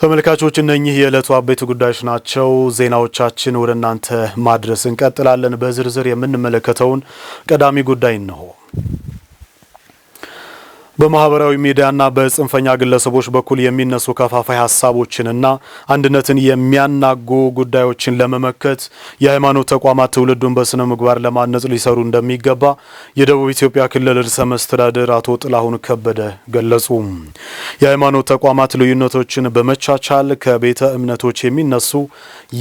ተመልካቾች እነኚህ የዕለቱ አበይት ጉዳዮች ናቸው። ዜናዎቻችን ወደ እናንተ ማድረስ እንቀጥላለን። በዝርዝር የምንመለከተውን ቀዳሚ ጉዳይ ነው። በማህበራዊ ሚዲያና በጽንፈኛ ግለሰቦች በኩል የሚነሱ ከፋፋይ ሐሳቦችንና አንድነትን የሚያናጉ ጉዳዮችን ለመመከት የሃይማኖት ተቋማት ትውልዱን በስነ ምግባር ለማነጽ ሊሰሩ እንደሚገባ የደቡብ ኢትዮጵያ ክልል ርዕሰ መስተዳድር አቶ ጥላሁን ከበደ ገለጹ። የሃይማኖት ተቋማት ልዩነቶችን በመቻቻል ከቤተ እምነቶች የሚነሱ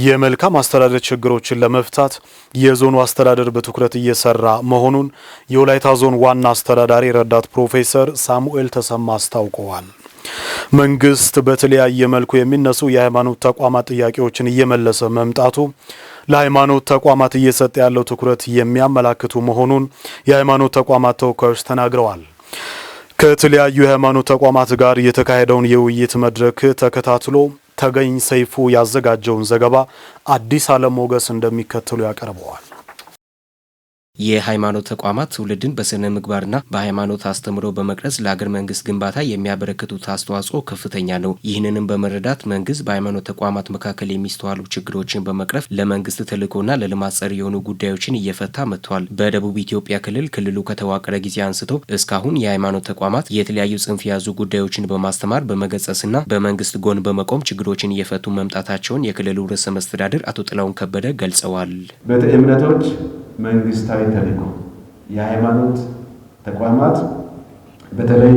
የመልካም አስተዳደር ችግሮችን ለመፍታት የዞኑ አስተዳደር በትኩረት እየሰራ መሆኑን የወላይታ ዞን ዋና አስተዳዳሪ ረዳት ፕሮፌሰር ሳሙኤል ተሰማ አስታውቀዋል። መንግስት በተለያየ መልኩ የሚነሱ የሃይማኖት ተቋማት ጥያቄዎችን እየመለሰ መምጣቱ ለሃይማኖት ተቋማት እየሰጠ ያለው ትኩረት የሚያመላክቱ መሆኑን የሃይማኖት ተቋማት ተወካዮች ተናግረዋል። ከተለያዩ የሃይማኖት ተቋማት ጋር የተካሄደውን የውይይት መድረክ ተከታትሎ ተገኝ ሰይፉ ያዘጋጀውን ዘገባ አዲስ ዓለም ሞገስ እንደሚከተሉ ያቀርበዋል። የሃይማኖት ተቋማት ትውልድን በስነ ምግባርና በሃይማኖት አስተምሮ በመቅረጽ ለሀገር መንግስት ግንባታ የሚያበረክቱት አስተዋጽኦ ከፍተኛ ነው። ይህንንም በመረዳት መንግስት በሃይማኖት ተቋማት መካከል የሚስተዋሉ ችግሮችን በመቅረፍ ለመንግስት ተልዕኮና ለልማት ጸር የሆኑ ጉዳዮችን እየፈታ መጥቷል። በደቡብ ኢትዮጵያ ክልሉ ከተዋቀረ ጊዜ አንስቶ እስካሁን የሃይማኖት ተቋማት የተለያዩ ጽንፍ የያዙ ጉዳዮችን በማስተማር በመገሰጽና በመንግስት ጎን በመቆም ችግሮችን እየፈቱ መምጣታቸውን የክልሉ ርዕሰ መስተዳድር አቶ ጥላሁን ከበደ ገልጸዋል። በእምነቶች መንግስታዊ ተልዕኮ የሃይማኖት ተቋማት በተለይ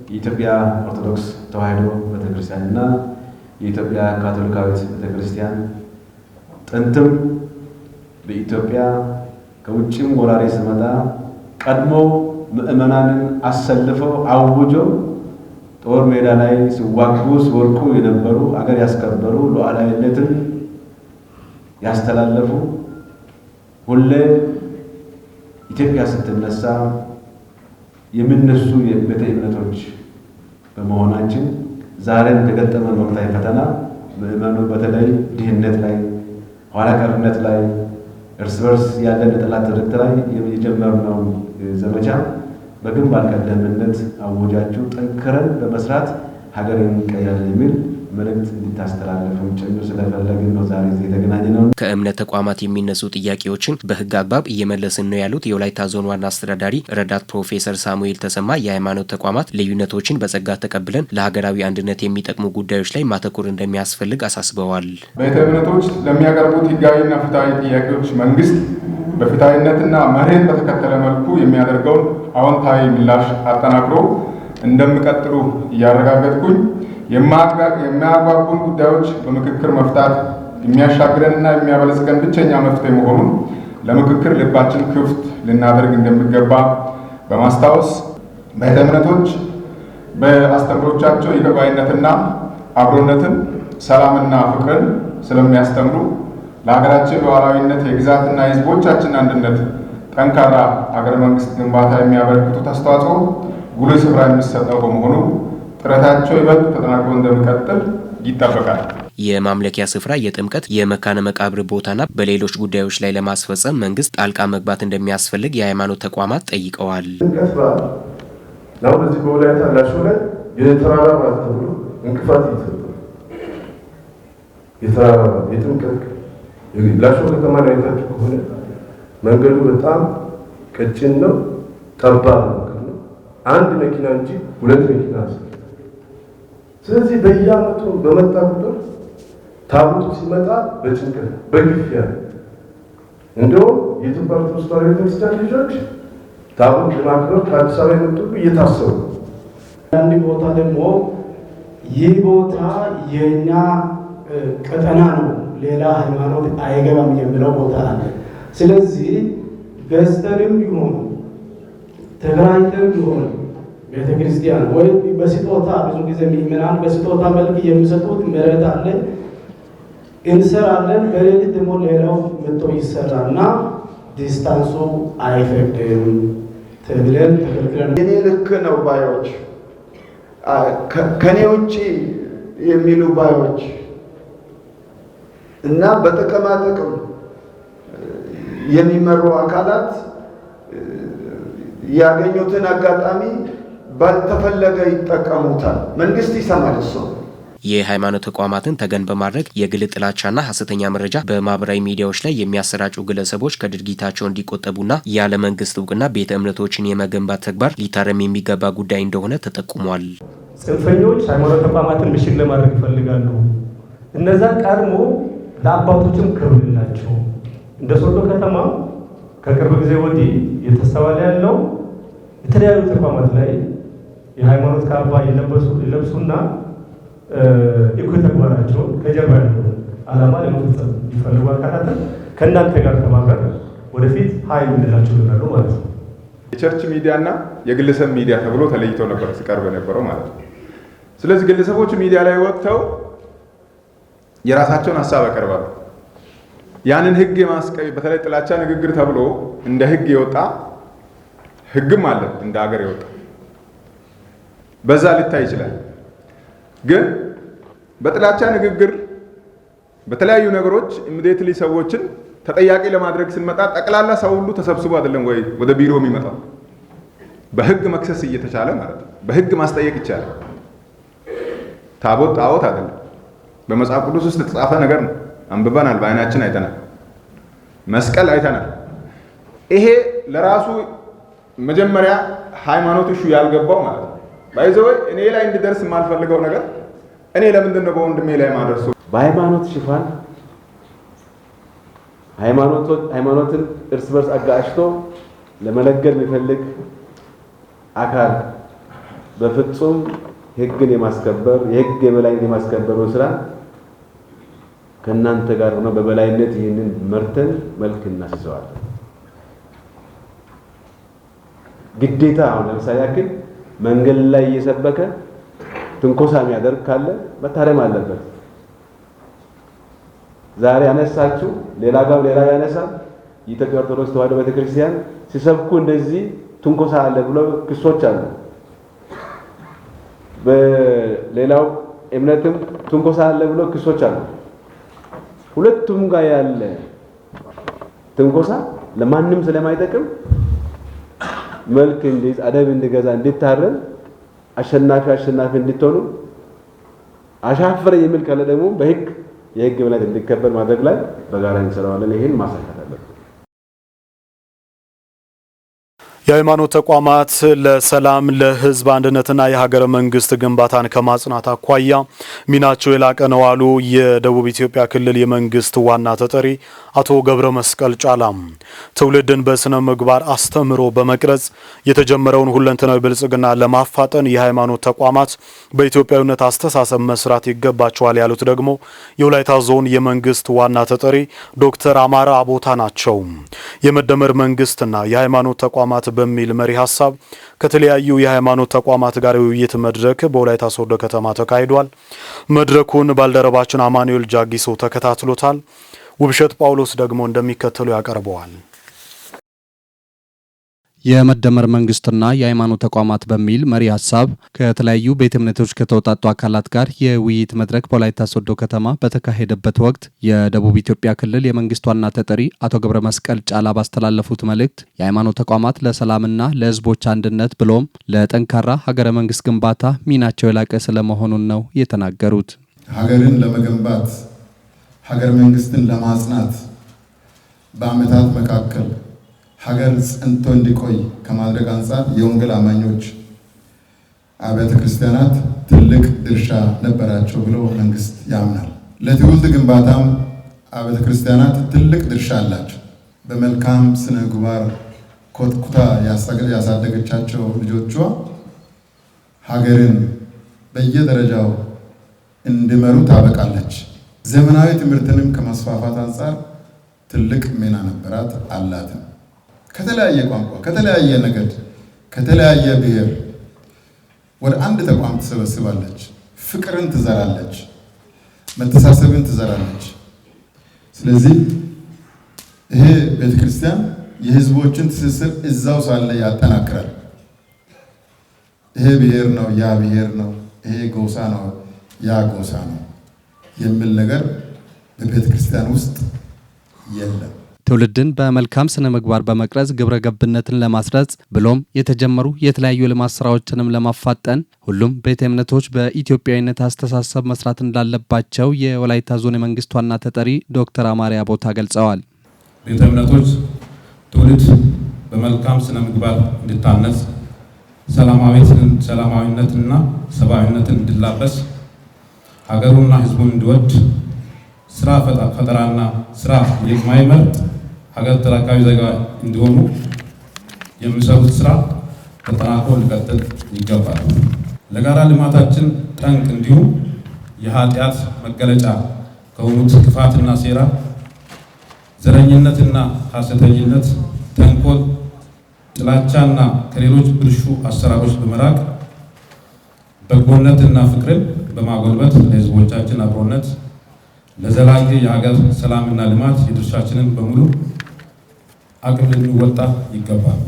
የኢትዮጵያ ኦርቶዶክስ ተዋሕዶ ቤተክርስቲያንና የኢትዮጵያ ካቶሊካዊት ቤተክርስቲያን ጥንትም በኢትዮጵያ ከውጭም ወራሪ ሲመጣ ቀድሞ ምእመናንን አሰልፈው አውጆ ጦር ሜዳ ላይ ሲዋጉ ሲወድቁ የነበሩ አገር ያስከበሩ ሉዓላዊነትን ያስተላለፉ ሁሌ ኢትዮጵያ ስትነሳ የሚነሱ የቤተ እምነቶች በመሆናችን ዛሬም ከገጠመን ወቅታዊ ፈተና ምእመኑ በተለይ ድህነት ላይ፣ ኋላ ቀርነት ላይ፣ እርስ በርስ ያለን የጠላት ትርክት ላይ የጀመርነው ዘመቻ በግንባር ቀደምትነት አወጃችሁ ጠንክረን በመስራት ሀገርን እንቀይራለን የሚል መልእክት እንድታስተላልፉ ጭምር ስለፈለግን ነው ዛሬ እዚህ የተገናኘነው። ከእምነት ተቋማት የሚነሱ ጥያቄዎችን በህግ አግባብ እየመለስን ነው ያሉት የወላይታ ዞን ዋና አስተዳዳሪ ረዳት ፕሮፌሰር ሳሙኤል ተሰማ የሃይማኖት ተቋማት ልዩነቶችን በጸጋ ተቀብለን ለሀገራዊ አንድነት የሚጠቅሙ ጉዳዮች ላይ ማተኮር እንደሚያስፈልግ አሳስበዋል። ቤተ እምነቶች ለሚያቀርቡት ህጋዊና ፍትሐዊ ጥያቄዎች መንግስት በፍትሐዊነትና መርህን በተከተለ መልኩ የሚያደርገውን አዎንታዊ ምላሽ አጠናክሮ እንደሚቀጥሉ እያረጋገጥኩኝ የሚያጓጉን ጉዳዮች በምክክር መፍታት የሚያሻግረንና የሚያበለጽገን ብቸኛ መፍትሄ መሆኑን ለምክክር ልባችን ክፍት ልናደርግ እንደሚገባ በማስታወስ ቤተ እምነቶች በአስተምሮቻቸው ይቅር አብሮነትን፣ ሰላምና ፍቅርን ስለሚያስተምሩ ለሀገራችን ሉዓላዊነት የግዛትና የህዝቦቻችን አንድነት ጠንካራ ሀገረ መንግስት ግንባታ የሚያበረክቱት አስተዋጽኦ ጉልህ ስፍራ የሚሰጠው በመሆኑ ጥረታቸው ይበልጥ ተጠናክሮ እንደሚቀጥል ይጠበቃል። የማምለኪያ ስፍራ፣ የጥምቀት፣ የመካነ መቃብር ቦታና በሌሎች ጉዳዮች ላይ ለማስፈጸም መንግስት ጣልቃ መግባት እንደሚያስፈልግ የሃይማኖት ተቋማት ጠይቀዋል። ጥምቀት በዓል ነው። በዚህ በወላይታ ላሾ ላይ የተራራ በዓል ተብሎ እንቅፋት እየተሰጠ የተራራ የጥምቀት ላሾ ከተማ ላይ አይታችሁ ከሆነ መንገዱ በጣም ቀጭን ነው፣ ጠባብ ነው። አንድ መኪና እንጂ ሁለት መኪና አለ። ስለዚህ በየዓመቱ በመጣ ቁጥር ታቦቱ ሲመጣ በጭንቀት በግፊያ እንደውም የኢትዮጵያ ኦርቶዶክስ ተዋሕዶ ቤተክርስቲያን ልጆች ታቦት ለማክበር ከአዲስ አበባ የመጡ እየታሰሩ አንድ ቦታ ደግሞ ይህ ቦታ የኛ ቀጠና ነው፣ ሌላ ሃይማኖት አይገባም የሚለው ቦታ አለ። ስለዚህ ገዝተንም ይሁን ተከራይተንም ይሁን ቤተክርስቲያን ወይ በስጦታ ብዙ ጊዜ ምእመናን በስጦታ መልክ የሚሰጡት መሬት አለ፣ እንሰራለን። በሌሊት ደግሞ ሌላው መጥቶ ይሰራና ዲስታንሱ አይፈቅድም ተብለን ተከልክለን የኔ ልክ ነው ባዮች ከኔ ውጪ የሚሉ ባዮች እና በጥቅማ ጥቅም የሚመሩ አካላት ያገኙትን አጋጣሚ ባልተፈለገ ይጠቀሙታል። መንግስት ይሰማል እሱ የሃይማኖት ተቋማትን ተገን በማድረግ የግል ጥላቻና ሐሰተኛ መረጃ በማህበራዊ ሚዲያዎች ላይ የሚያሰራጩ ግለሰቦች ከድርጊታቸው እንዲቆጠቡና ያለ መንግስት እውቅና ቤተ እምነቶችን የመገንባት ተግባር ሊታረም የሚገባ ጉዳይ እንደሆነ ተጠቁሟል። ጽንፈኞች ሃይማኖት ተቋማትን ምሽግ ለማድረግ ይፈልጋሉ። እነዛ ቀድሞ ለአባቶችም ክብር የላቸው። እንደ ሶዶ ከተማ ከቅርብ ጊዜ ወዲህ የተስተዋለ ያለው የተለያዩ ተቋማት ላይ የሃይማኖት ካባ ይለብሱና እኩይ ተግባራቸውን ከጀርባ ያለው ዓላማ ለመፈጸም ይፈልጉ አካላትን ከእናንተ ጋር ተባብረን ወደፊት ኃይል እንላቸው ይላሉ ማለት ነው። የቸርች ሚዲያና የግለሰብ ሚዲያ ተብሎ ተለይቶ ነበር ሲቀርብ የነበረው ማለት ነው። ስለዚህ ግለሰቦች ሚዲያ ላይ ወጥተው የራሳቸውን ሐሳብ ያቀርባሉ። ያንን ህግ የማስቀይ በተለይ ጥላቻ ንግግር ተብሎ እንደ ህግ የወጣ ህግም አለ እንደ ሀገር የወጣ በዛ ሊታይ ይችላል። ግን በጥላቻ ንግግር በተለያዩ ነገሮች ኢሚዲየትሊ ሰዎችን ተጠያቂ ለማድረግ ስንመጣ ጠቅላላ ሰው ሁሉ ተሰብስቦ አይደለም ወይ ወደ ቢሮ የሚመጣው? በህግ መክሰስ እየተቻለ ማለት ነው። በህግ ማስጠየቅ ይቻላል። ታቦት ጣዖት አይደለም። በመጽሐፍ ቅዱስ ውስጥ የተጻፈ ነገር ነው። አንብበናል፣ በአይናችን አይተናል፣ መስቀል አይተናል። ይሄ ለራሱ መጀመሪያ ሃይማኖት እሹ ያልገባው ማለት ነው። ባይዘው እኔ ላይ እንዲደርስ የማልፈልገው ነገር እኔ ለምንድን ነው በወንድሜ ላይ ማደርሰው? በሃይማኖት ሽፋን ሃይማኖትን እርስ በርስ አጋጭቶ ለመለገል የሚፈልግ አካል በፍጹም ህግን የማስከበር የህግ የበላይነት የማስከበር ስራ ከእናንተ ጋር ሆኖ በበላይነት ይህንን መርተን መልክ እናስይዘዋለን። ግዴታ አሁን ለምሳሌ ያክል መንገድ ላይ እየሰበከ ትንኮሳ የሚያደርግ ካለ መታረም አለበት። ዛሬ ያነሳችሁ ሌላ ጋር ሌላ ያነሳ የኢትዮጵያ ኦርቶዶክስ ተዋሕዶ ቤተክርስቲያን ሲሰብኩ እንደዚህ ትንኮሳ አለ ብሎ ክሶች አሉ። በሌላው እምነትም ትንኮሳ አለ ብሎ ክሶች አሉ። ሁለቱም ጋር ያለ ትንኮሳ ለማንም ስለማይጠቅም መልክ እንዲዝ አደብ እንዲገዛ እንዲታረም አሸናፊ እንድትሆኑ አሻፈረ የሚል ካለ ደግሞ በህግ የህግ በላይ እንዲከበር ማድረግ ላይ በጋራ እንሰራዋለን። ይሄን ማሳካት አለብን። የሃይማኖት ተቋማት ለሰላም ለህዝብ አንድነትና የሀገረ መንግስት ግንባታን ከማጽናት አኳያ ሚናቸው የላቀ ነው አሉ የደቡብ ኢትዮጵያ ክልል የመንግስት ዋና ተጠሪ አቶ ገብረ መስቀል ጫላም። ትውልድን በስነ ምግባር አስተምሮ በመቅረጽ የተጀመረውን ሁለንተናዊ ብልጽግና ለማፋጠን የሃይማኖት ተቋማት በኢትዮጵያዊነት አስተሳሰብ መስራት ይገባቸዋል ያሉት ደግሞ የወላይታ ዞን የመንግስት ዋና ተጠሪ ዶክተር አማራ አቦታ ናቸው። የመደመር መንግስትና የሃይማኖት ተቋማት በሚል መሪ ሐሳብ ከተለያዩ የሃይማኖት ተቋማት ጋር ውይይት መድረክ በወላይታ ሶዶ ከተማ ተካሂዷል። መድረኩን ባልደረባችን አማኑኤል ጃጊሶ ተከታትሎታል። ውብሸት ጳውሎስ ደግሞ እንደሚከተሉ ያቀርበዋል። የመደመር መንግስትና የሃይማኖት ተቋማት በሚል መሪ ሐሳብ ከተለያዩ ቤተ እምነቶች ከተውጣጡ አካላት ጋር የውይይት መድረክ በወላይታ ሶዶ ከተማ በተካሄደበት ወቅት የደቡብ ኢትዮጵያ ክልል የመንግስት ዋና ተጠሪ አቶ ገብረ መስቀል ጫላ ባስተላለፉት መልእክት የሃይማኖት ተቋማት ለሰላምና ለህዝቦች አንድነት ብሎም ለጠንካራ ሀገረ መንግስት ግንባታ ሚናቸው የላቀ ስለመሆኑን ነው የተናገሩት። ሀገርን ለመገንባት ሀገረ መንግስትን ለማጽናት በአመታት መካከል ሀገር ጸንቶ እንዲቆይ ከማድረግ አንጻር የወንጌል አማኞች አብያተ ክርስቲያናት ትልቅ ድርሻ ነበራቸው ብሎ መንግስት ያምናል። ለትውልድ ግንባታም አብያተ ክርስቲያናት ትልቅ ድርሻ አላቸው። በመልካም ስነ ምግባር ኮትኩታ ያሳደገቻቸው ልጆቿ ሀገርን በየደረጃው እንዲመሩ ታበቃለች። ዘመናዊ ትምህርትንም ከማስፋፋት አንጻር ትልቅ ሚና ነበራት አላትም። ከተለያየ ቋንቋ፣ ከተለያየ ነገድ፣ ከተለያየ ብሔር ወደ አንድ ተቋም ትሰበስባለች። ፍቅርን ትዘራለች፣ መተሳሰብን ትዘራለች። ስለዚህ ይሄ ቤተክርስቲያን የህዝቦችን ትስስር እዛው ሳለ ያጠናክራል። ይሄ ብሔር ነው፣ ያ ብሔር ነው፣ ይሄ ጎሳ ነው፣ ያ ጎሳ ነው የሚል ነገር በቤተክርስቲያን ውስጥ የለም። ትውልድን በመልካም ስነ ምግባር በመቅረጽ ግብረ ገብነትን ለማስረጽ ብሎም የተጀመሩ የተለያዩ ልማት ስራዎችንም ለማፋጠን ሁሉም ቤተ እምነቶች በኢትዮጵያዊነት አስተሳሰብ መስራት እንዳለባቸው የወላይታ ዞን የመንግስት ዋና ተጠሪ ዶክተር አማሪያ ቦታ ገልጸዋል። ቤተ እምነቶች ትውልድ በመልካም ስነ ምግባር እንዲታነጽ ሰላማዊነትና ሰብአዊነትን እንዲላበስ ሀገሩና ህዝቡን እንዲወድ ስራ ፈጠራና ስራ የማይመርጥ ሀገር ተረካቢ ዜጋ እንዲሆኑ የሚሰሩት ስራ ተጠናክሮ ሊቀጥል ይገባል። ለጋራ ልማታችን ጠንቅ እንዲሁም የኃጢአት መገለጫ ከሆኑት ክፋትና ሴራ፣ ዘረኝነትና ሐሰተኝነት፣ ተንኮል፣ ጥላቻና ከሌሎች ብልሹ አሰራሮች በመራቅ በጎነትና ፍቅርን በማጎልበት ለህዝቦቻችን አብሮነት ለዘላቂ የሀገር ሰላምና ልማት የድርሻችንን በሙሉ አቅም ልንወጣ ይገባል።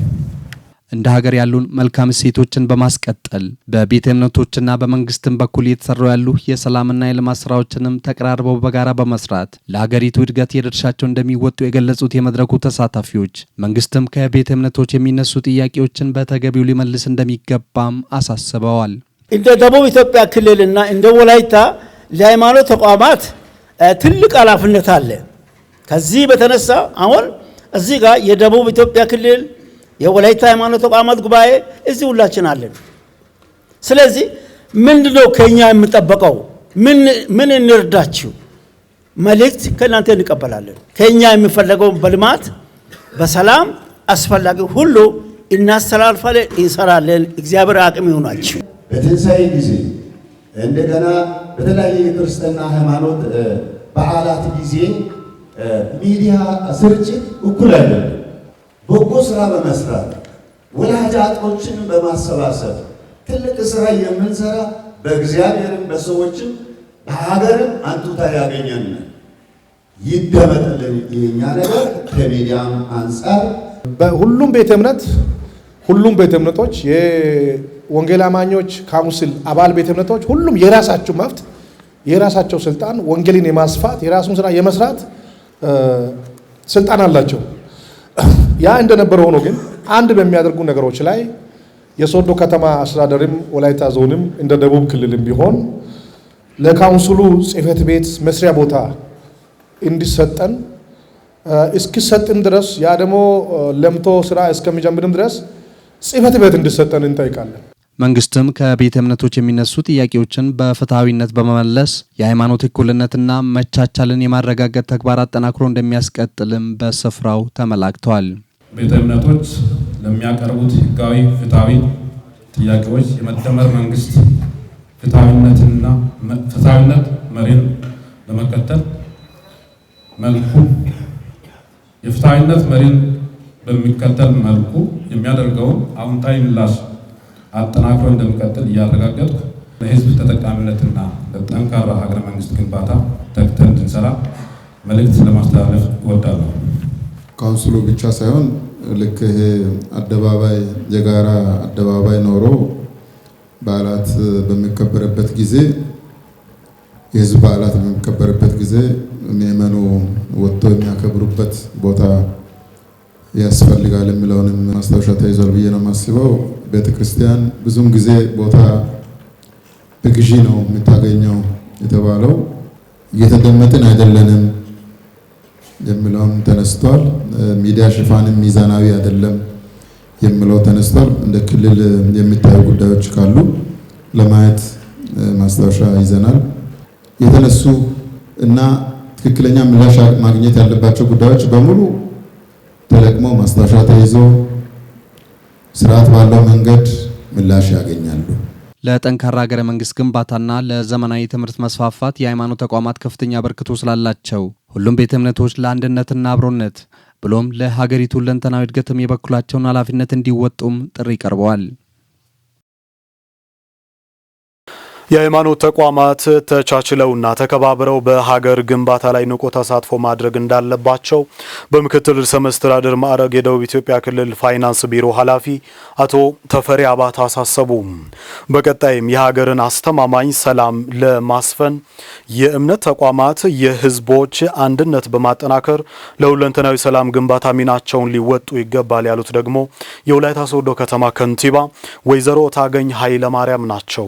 እንደ ሀገር ያሉን መልካም እሴቶችን በማስቀጠል በቤተ እምነቶችና በመንግስትም በኩል እየተሰሩ ያሉ የሰላምና የልማት ስራዎችንም ተቀራርበው በጋራ በመስራት ለሀገሪቱ እድገት የድርሻቸው እንደሚወጡ የገለጹት የመድረኩ ተሳታፊዎች መንግስትም ከቤተ እምነቶች የሚነሱ ጥያቄዎችን በተገቢው ሊመልስ እንደሚገባም አሳስበዋል። እንደ ደቡብ ኢትዮጵያ ክልልና እንደ ወላይታ ለሃይማኖት ተቋማት ትልቅ ኃላፊነት አለ። ከዚህ በተነሳ አሁን እዚህ ጋር የደቡብ ኢትዮጵያ ክልል የወላይታ ሃይማኖት ተቋማት ጉባኤ እዚህ ሁላችን አለን። ስለዚህ ምንድነው ከኛ የሚጠበቀው? ምን እንርዳችሁ መልእክት ከእናንተ እንቀበላለን። ከኛ የሚፈለገው በልማት በሰላም አስፈላጊ ሁሉ እናስተላልፋለን፣ እንሰራለን። እግዚአብሔር አቅም ይሁናችሁ። በትንሣኤ ጊዜ እንደገና በተለያየ የክርስትና ሃይማኖት በዓላት ጊዜ ሚዲያ ስርጭት እኩል አይደለም። በጎ ስራ በመስራት ወላጅ አጥሮችን በማሰባሰብ ትልቅ ስራ የምንሰራ በእግዚአብሔርም በሰዎችም በሀገርም አንቱታ ያገኘን ይደመጥልን። የኛ ነገር ከሚዲያም አንጻር በሁሉም ቤተ እምነቶች የወንጌል አማኞች ካውንስል አባል ቤተ እምነቶች ሁሉም የራሳቸው መብት የራሳቸው ስልጣን ወንጌልን የማስፋት የራሱን ስራ የመስራት ስልጣን አላቸው። ያ እንደነበረ ሆኖ ግን አንድ በሚያደርጉ ነገሮች ላይ የሶዶ ከተማ አስተዳደርም ወላይታ ዞንም እንደ ደቡብ ክልልም ቢሆን ለካውንስሉ ጽሕፈት ቤት መስሪያ ቦታ እንዲሰጠን እስኪሰጥን ድረስ ያ ደግሞ ለምቶ ስራ እስከሚጀምርም ድረስ ጽሕፈት ቤት እንዲሰጠን እንጠይቃለን። መንግስትም ከቤተ እምነቶች የሚነሱ ጥያቄዎችን በፍትሐዊነት በመመለስ የሃይማኖት እኩልነትና መቻቻልን የማረጋገጥ ተግባር አጠናክሮ እንደሚያስቀጥልም በስፍራው ተመላክተዋል። ቤተ እምነቶች ለሚያቀርቡት ህጋዊ ፍትሐዊ ጥያቄዎች የመደመር መንግስት ፍትሐዊነት መሪን በመከተል መልኩ የፍትሐዊነት መሪን በሚከተል መልኩ የሚያደርገውን አዎንታዊ ምላሽ አጠናክሮ እንደሚቀጥል እያረጋገጥኩ ለህዝብ ተጠቃሚነትና ለጠንካራ ሀገረ መንግስት ግንባታ ተግተን እንድንሰራ መልእክት ለማስተላለፍ እወዳለሁ። ካውንስሉ ብቻ ሳይሆን ልክ ይሄ አደባባይ የጋራ አደባባይ ኖሮ በዓላት በሚከበርበት ጊዜ የህዝብ በዓላት በሚከበርበት ጊዜ ምዕመኑ ወጥቶ የሚያከብሩበት ቦታ ያስፈልጋል የሚለውንም ማስታወሻ ተይዟል ብዬ ነው የማስበው። ቤተክርስቲያን ብዙም ጊዜ ቦታ በግዢ ነው የምታገኘው የተባለው እየተደመጥን አይደለንም የሚለውም ተነስቷል። ሚዲያ ሽፋንም ሚዛናዊ አይደለም የሚለው ተነስቷል። እንደ ክልል የሚታዩ ጉዳዮች ካሉ ለማየት ማስታወሻ ይዘናል። የተነሱ እና ትክክለኛ ምላሽ ማግኘት ያለባቸው ጉዳዮች በሙሉ ተለቅሞ ማስታወሻ ተይዞ ስርዓት ባለው መንገድ ምላሽ ያገኛሉ። ለጠንካራ ሀገረ መንግስት ግንባታና ለዘመናዊ ትምህርት መስፋፋት የሃይማኖት ተቋማት ከፍተኛ አበርክቶ ስላላቸው ሁሉም ቤተ እምነቶች ለአንድነትና አብሮነት ብሎም ለሀገሪቱ ሁለንተናዊ እድገትም የበኩላቸውን ኃላፊነት እንዲወጡም ጥሪ ቀርበዋል። የሃይማኖት ተቋማት ተቻችለውና ተከባብረው በሀገር ግንባታ ላይ ንቁ ተሳትፎ ማድረግ እንዳለባቸው በምክትል ርዕሰ መስተዳድር ማዕረግ የደቡብ ኢትዮጵያ ክልል ፋይናንስ ቢሮ ኃላፊ አቶ ተፈሪ አባተ አሳሰቡ። በቀጣይም የሀገርን አስተማማኝ ሰላም ለማስፈን የእምነት ተቋማት የህዝቦች አንድነት በማጠናከር ለሁለንተናዊ ሰላም ግንባታ ሚናቸውን ሊወጡ ይገባል ያሉት ደግሞ የወላይታ ሶዶ ከተማ ከንቲባ ወይዘሮ ታገኝ ኃይለማርያም ናቸው።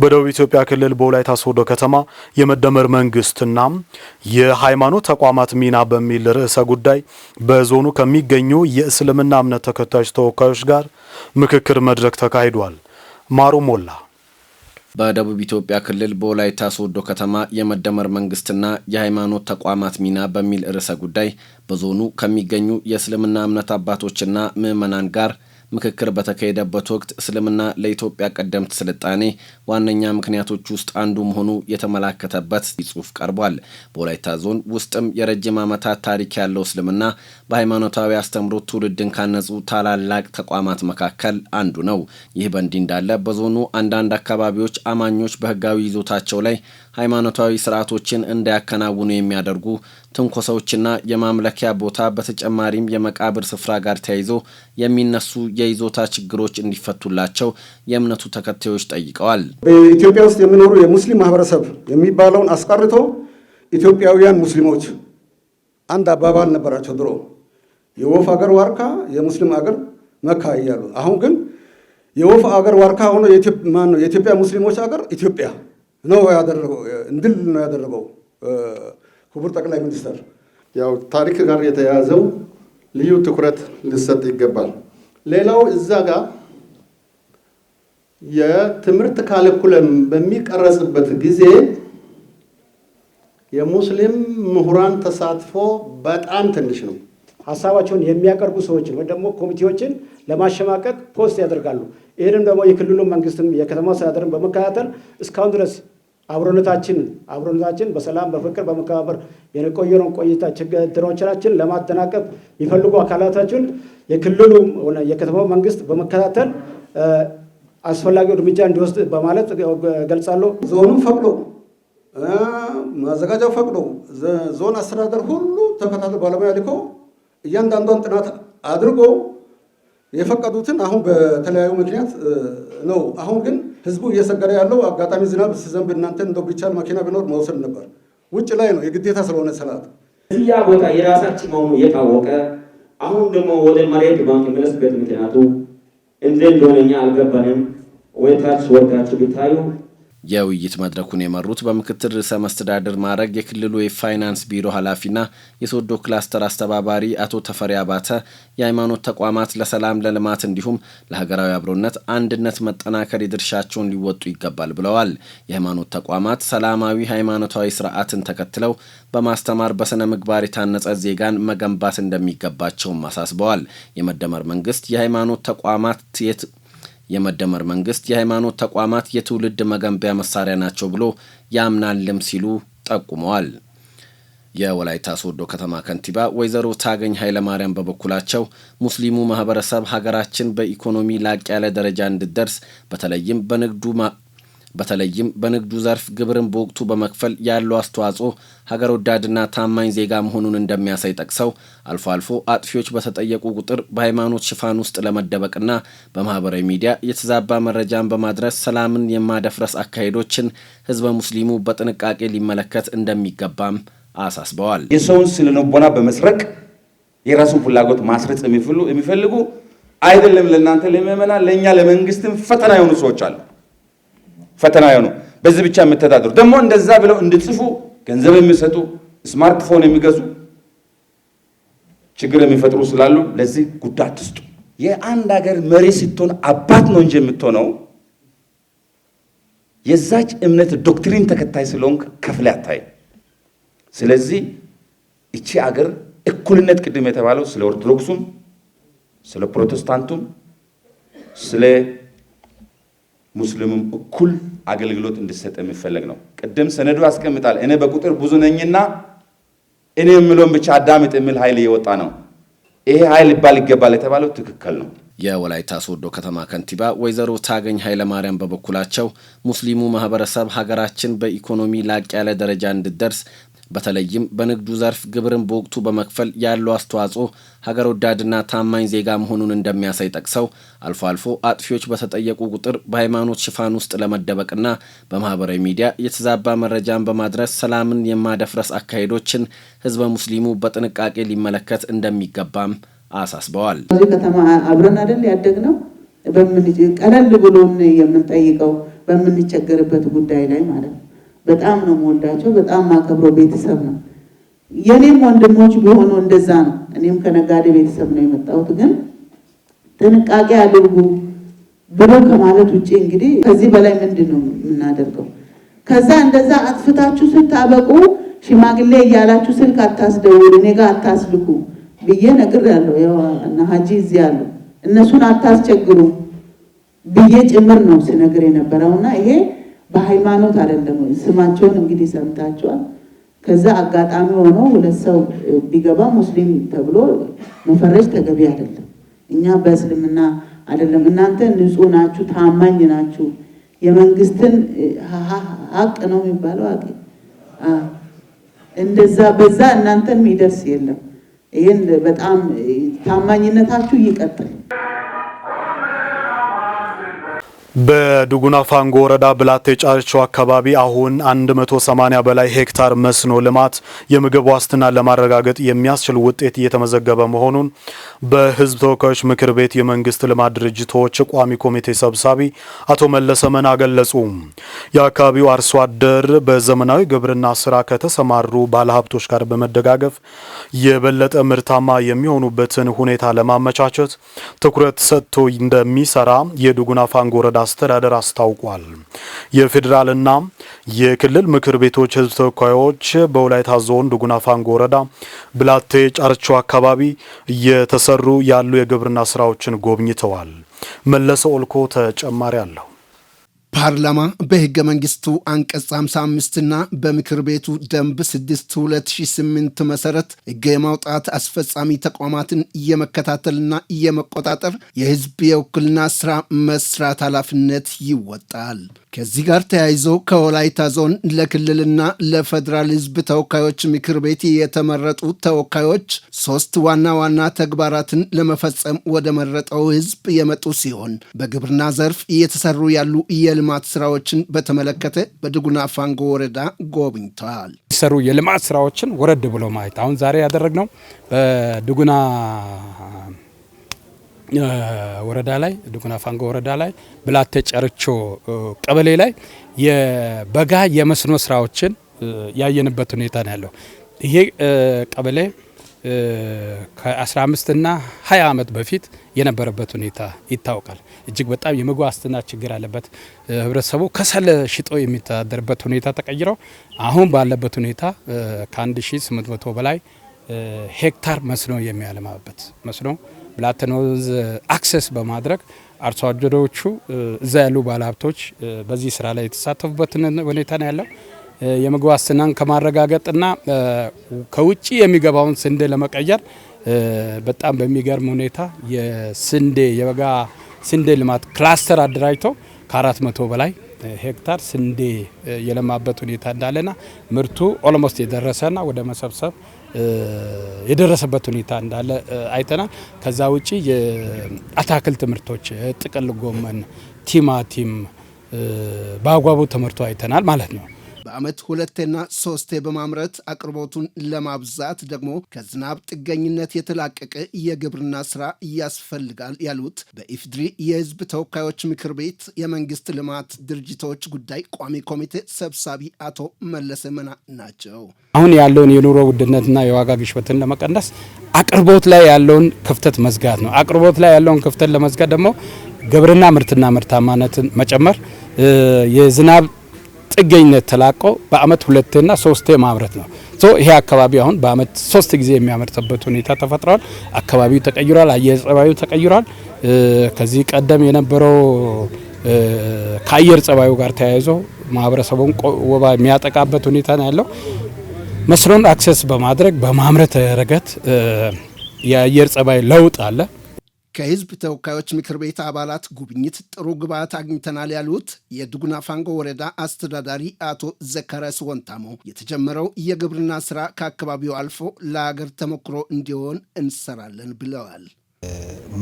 በደቡብ ኢትዮጵያ ክልል በወላይታ ሶዶ ከተማ የመደመር መንግስትና የሃይማኖት ተቋማት ሚና በሚል ርዕሰ ጉዳይ በዞኑ ከሚገኙ የእስልምና እምነት ተከታዮች ተወካዮች ጋር ምክክር መድረክ ተካሂዷል። ማሩ ሞላ በደቡብ ኢትዮጵያ ክልል በወላይታ ሶዶ ከተማ የመደመር መንግስትና የሃይማኖት ተቋማት ሚና በሚል ርዕሰ ጉዳይ በዞኑ ከሚገኙ የእስልምና እምነት አባቶችና ምዕመናን ጋር ምክክር በተካሄደበት ወቅት እስልምና ለኢትዮጵያ ቀደምት ስልጣኔ ዋነኛ ምክንያቶች ውስጥ አንዱ መሆኑ የተመላከተበት ጽሑፍ ቀርቧል። በወላይታ ዞን ውስጥም የረጅም ዓመታት ታሪክ ያለው እስልምና በሃይማኖታዊ አስተምሮት ትውልድን ካነጹ ታላላቅ ተቋማት መካከል አንዱ ነው። ይህ በእንዲህ እንዳለ በዞኑ አንዳንድ አካባቢዎች አማኞች በህጋዊ ይዞታቸው ላይ ሃይማኖታዊ ስርዓቶችን እንዳያከናውኑ የሚያደርጉ ትንኮሳዎችና የማምለኪያ ቦታ በተጨማሪም የመቃብር ስፍራ ጋር ተያይዞ የሚነሱ የይዞታ ችግሮች እንዲፈቱላቸው የእምነቱ ተከታዮች ጠይቀዋል። በኢትዮጵያ ውስጥ የሚኖሩ የሙስሊም ማህበረሰብ የሚባለውን አስቀርቶ ኢትዮጵያውያን ሙስሊሞች አንድ አባባል ነበራቸው ድሮ፣ የወፍ አገር ዋርካ የሙስሊም አገር መካ እያሉ። አሁን ግን የወፍ አገር ዋርካ ሆኖ የኢትዮጵያ ሙስሊሞች አገር ኢትዮጵያ ነው ያደረገው፣ እንድል ነው ያደረገው ክቡር ጠቅላይ ሚኒስትር። ያው ታሪክ ጋር የተያያዘው ልዩ ትኩረት ሊሰጥ ይገባል። ሌላው እዛ ጋር የትምህርት ካሪኩለም በሚቀረጽበት ጊዜ የሙስሊም ምሁራን ተሳትፎ በጣም ትንሽ ነው። ሀሳባቸውን የሚያቀርቡ ሰዎችን ወይ ደግሞ ኮሚቴዎችን ለማሸማቀቅ ፖስት ያደርጋሉ። ይህንም ደግሞ የክልሉ መንግስትም የከተማ አስተዳደርን በመከታተል እስካሁን ድረስ አብሮነታችን በሰላም በፍቅር በመከባበር የቆየነውን ቆይታ ችግሮቻችን ለማጠናቀቅ የሚፈልጉ አካላታችን የክልሉ የከተማው መንግስት በመከታተል አስፈላጊው እርምጃ እንዲወስድ በማለት ገልጻለሁ። ዞኑ ፈቅዶ ማዘጋጃው ፈቅዶ ዞን አስተዳደር ሁሉ ተከታትሎ ባለሙያ ልኮ እያንዳንዷን ጥናት አድርጎ የፈቀዱትን አሁን በተለያዩ ምክንያት ነው። አሁን ግን ህዝቡ እየሰገረ ያለው አጋጣሚ ዝናብ ሲዘንብ እናንተን እንደው ቢቻል መኪና ቢኖር መውሰድ ነበር። ውጭ ላይ ነው የግዴታ ስለሆነ ሰላት እዚያ ቦታ የራሳችን መሆኑ የታወቀ አሁን ደግሞ ወደ መሬት በመመለስበት ምክንያቱ እንደሆነ እኛ አልገባንም። ወይታች ወርዳችሁ ቢታዩ የውይይት መድረኩን የመሩት በምክትል ርዕሰ መስተዳድር ማዕረግ የክልሉ የፋይናንስ ቢሮ ኃላፊና የሶዶ ክላስተር አስተባባሪ አቶ ተፈሪ አባተ የሃይማኖት ተቋማት ለሰላም ለልማት እንዲሁም ለሀገራዊ አብሮነት አንድነት መጠናከር የድርሻቸውን ሊወጡ ይገባል ብለዋል። የሃይማኖት ተቋማት ሰላማዊ ሃይማኖታዊ ስርዓትን ተከትለው በማስተማር በስነ ምግባር የታነጸ ዜጋን መገንባት እንደሚገባቸውም አሳስበዋል። የመደመር መንግስት የሃይማኖት ተቋማት የትውልድ መገንቢያ መሳሪያ ናቸው ብሎ ያምናልም ሲሉ ጠቁመዋል። የወላይታ ሶዶ ከተማ ከንቲባ ወይዘሮ ታገኝ ኃይለማርያም በበኩላቸው ሙስሊሙ ማህበረሰብ ሀገራችን በኢኮኖሚ ላቅ ያለ ደረጃ እንድትደርስ በተለይም በንግዱ ዘርፍ ግብርን በወቅቱ በመክፈል ያለው አስተዋጽኦ ሀገር ወዳድና ታማኝ ዜጋ መሆኑን እንደሚያሳይ ጠቅሰው አልፎ አልፎ አጥፊዎች በተጠየቁ ቁጥር በሃይማኖት ሽፋን ውስጥ ለመደበቅና በማህበራዊ ሚዲያ የተዛባ መረጃን በማድረስ ሰላምን የማደፍረስ አካሄዶችን ህዝበ ሙስሊሙ በጥንቃቄ ሊመለከት እንደሚገባም አሳስበዋል። የሰውን ስነልቦና በመስረቅ የራሱን ፍላጎት ማስረጽ የሚፈልጉ አይደለም ለእናንተ ለምእመናን ለእኛ ለመንግስትም ፈተና የሆኑ ሰዎች አሉ። ፈተና የሆኑ በዚህ ብቻ የምተዳደሩ ደግሞ እንደዛ ብለው እንድጽፉ ገንዘብ የሚሰጡ ስማርትፎን የሚገዙ ችግር የሚፈጥሩ ስላሉ ለዚህ ጉዳይ አትስጡ። የአንድ ሀገር መሪ ስትሆን አባት ነው እንጂ የምትሆነው የዛች እምነት ዶክትሪን ተከታይ ስለሆንክ ከፍለህ አታይ። ስለዚህ እቺ ሀገር እኩልነት ቅድም የተባለው ስለ ኦርቶዶክሱም ስለ ፕሮቴስታንቱም ስለ ሙስሊሙም እኩል አገልግሎት እንዲሰጥ የሚፈለግ ነው። ቅድም ሰነዱ ያስቀምጣል። እኔ በቁጥር ብዙ ነኝና እኔ የምለውን ብቻ አዳምጥ የሚል ኃይል እየወጣ ነው። ይሄ ኃይል ይባል ይገባል የተባለው ትክክል ነው። የወላይታ ሶዶ ከተማ ከንቲባ ወይዘሮ ታገኝ ኃይለማርያም በበኩላቸው ሙስሊሙ ማህበረሰብ ሀገራችን በኢኮኖሚ ላቅ ያለ ደረጃ እንድትደርስ በተለይም በንግዱ ዘርፍ ግብርን በወቅቱ በመክፈል ያለው አስተዋጽኦ ሀገር ወዳድና ታማኝ ዜጋ መሆኑን እንደሚያሳይ ጠቅሰው አልፎ አልፎ አጥፊዎች በተጠየቁ ቁጥር በሃይማኖት ሽፋን ውስጥ ለመደበቅና በማህበራዊ ሚዲያ የተዛባ መረጃን በማድረስ ሰላምን የማደፍረስ አካሄዶችን ህዝበ ሙስሊሙ በጥንቃቄ ሊመለከት እንደሚገባም አሳስበዋል። እዚህ ከተማ አብረን አይደል ያደግነው ቀለል ብሎን የምንጠይቀው በምንቸገርበት ጉዳይ ላይ ማለት ነው። በጣም ነው የምወዳቸው፣ በጣም ማከብረው ቤተሰብ ነው። የኔም ወንድሞች ቢሆኑ እንደዛ ነው። እኔም ከነጋዴ ቤተሰብ ነው የመጣሁት። ግን ጥንቃቄ አድርጉ ብሎ ከማለት ውጪ እንግዲህ ከዚህ በላይ ምንድነው የምናደርገው? ከዛ እንደዛ አጥፍታችሁ ስታበቁ ሽማግሌ እያላችሁ ስልክ አታስደውሉ፣ እኔ ጋር አታስልኩ ብዬ ነግሬያለሁ። ያው እና ሀጂ እዚህ ያሉ እነሱን አታስቸግሩ ብዬ ጭምር ነው ሲነግር የነበረውና ይሄ በሃይማኖት አይደለም። ስማቸውን እንግዲህ ሰምታችኋል። ከዛ አጋጣሚ ሆኖ ሁለት ሰው ቢገባ ሙስሊም ተብሎ መፈረጅ ተገቢ አይደለም። እኛ በእስልምና አይደለም። እናንተ ንጹህ ናችሁ፣ ታማኝ ናችሁ፣ የመንግስትን ሀቅ ነው የሚባለው አቂ እንደዛ በዛ እናንተን የሚደርስ የለም። ይሄን በጣም ታማኝነታችሁ ይቀጥል። በዱጉና ፋንጎ ወረዳ ብላቴ ጫርቾ አካባቢ አሁን 180 በላይ ሄክታር መስኖ ልማት የምግብ ዋስትና ለማረጋገጥ የሚያስችል ውጤት እየተመዘገበ መሆኑን በሕዝብ ተወካዮች ምክር ቤት የመንግስት ልማት ድርጅቶች ቋሚ ኮሚቴ ሰብሳቢ አቶ መለሰ መና ገለጹ። የአካባቢው አርሶ አደር በዘመናዊ ግብርና ስራ ከተሰማሩ ባለሀብቶች ጋር በመደጋገፍ የበለጠ ምርታማ የሚሆኑበትን ሁኔታ ለማመቻቸት ትኩረት ሰጥቶ እንደሚሰራ የዱጉና ፋንጎ ወረዳ አስተዳደር አስታውቋል። የፌዴራልና የክልል ምክር ቤቶች ህዝብ ተወካዮች በወላይታ ዞን ዱጉና ፋንጎ ወረዳ ብላቴ ጫርቾ አካባቢ እየተሰሩ ያሉ የግብርና ስራዎችን ጎብኝተዋል። መለሰ ኦልኮ ተጨማሪ አለው። ፓርላማ በህገ መንግስቱ አንቀጽ 55 እና በምክር ቤቱ ደንብ 6/2008 መሰረት ህግ የማውጣት አስፈጻሚ ተቋማትን የመከታተልና የመቆጣጠር የህዝብ የውክልና ስራ መስራት ኃላፊነት ይወጣል። ከዚህ ጋር ተያይዞ ከወላይታ ዞን ለክልልና ለፌዴራል ህዝብ ተወካዮች ምክር ቤት የተመረጡ ተወካዮች 3 ዋና ዋና ተግባራትን ለመፈጸም ወደ መረጠው ህዝብ የመጡ ሲሆን በግብርና ዘርፍ እየተሰሩ ያሉ የልማት ስራዎችን በተመለከተ በዱጉና ፋንጎ ወረዳ ጎብኝተዋል። የተሰሩ የልማት ስራዎችን ወረድ ብሎ ማየት አሁን ዛሬ ያደረግነው በዱጉና ወረዳ ላይ ዱጉና ፋንጎ ወረዳ ላይ ብላቴ ጫርቾ ቀበሌ ላይ የበጋ የመስኖ ስራዎችን ያየንበት ሁኔታ ነው ያለው። ይሄ ቀበሌ ከ15 እና 20 ዓመት በፊት የነበረበት ሁኔታ ይታወቃል። እጅግ በጣም የምግብ ዋስትና ችግር አለበት። ህብረተሰቡ ከሰል ሽጦ የሚተዳደርበት ሁኔታ ተቀይረው አሁን ባለበት ሁኔታ ከ1800 በላይ ሄክታር መስኖ የሚያለማበት መስኖ ብላቴን ወንዝ አክሰስ በማድረግ አርሶ አደሮቹ እዛ ያሉ ባለሀብቶች በዚህ ስራ ላይ የተሳተፉበት ሁኔታ ነው ያለው። የምግብ ዋስትናን ከማረጋገጥና ከውጪ የሚገባውን ስንዴ ለመቀየር በጣም በሚገርም ሁኔታ የስንዴ የበጋ ስንዴ ልማት ክላስተር አደራጅቶ ከ400 በላይ ሄክታር ስንዴ የለማበት ሁኔታ እንዳለና ምርቱ ኦልሞስት የደረሰና ወደ መሰብሰብ የደረሰበት ሁኔታ እንዳለ አይተናል። ከዛ ውጪ የአታክልት ምርቶች ጥቅል ጎመን፣ ቲማቲም በአግባቡ ተመርቶ አይተናል ማለት ነው። በአመት 2ና 3 በማምረት አቅርቦቱን ለማብዛት ደግሞ ከዝናብ ጥገኝነት የተላቀቀ የግብርና ስራ ያስፈልጋል ያሉት በኢፌዴሪ የህዝብ ተወካዮች ምክር ቤት የመንግስት ልማት ድርጅቶች ጉዳይ ቋሚ ኮሚቴ ሰብሳቢ አቶ መለሰ መና ናቸው። አሁን ያለውን የኑሮ ውድነትና የዋጋ ግሽበትን ለመቀነስ አቅርቦት ላይ ያለውን ክፍተት መዝጋት ነው። አቅርቦት ላይ ያለውን ክፍተት ለመዝጋት ደግሞ ግብርና ምርትና ምርታማነትን መጨመር፣ የዝናብ ጥገኝነት ተላቆ በአመት 2ና 3 ማምረት ነው። ይሄ አካባቢ አሁን በአመት 3 ጊዜ የሚያመርተበት ሁኔታ ተፈጥሯል። አካባቢው ተቀይሯል። አየር ጸባዩ ተቀይሯል። ከዚህ ቀደም የነበረው ከአየር ጸባዩ ጋር ተያይዞ ማህበረሰቡን ወባ የሚያጠቃበት ሁኔታ ነው ያለው። መስኖን አክሰስ በማድረግ በማምረት ረገድ የአየር ጸባይ ለውጥ አለ። ከህዝብ ተወካዮች ምክር ቤት አባላት ጉብኝት ጥሩ ግብዓት አግኝተናል ያሉት የዱጉና ፋንጎ ወረዳ አስተዳዳሪ አቶ ዘካሪያስ ወንታሞ የተጀመረው የግብርና ስራ ከአካባቢው አልፎ ለሀገር ተሞክሮ እንዲሆን እንሰራለን ብለዋል።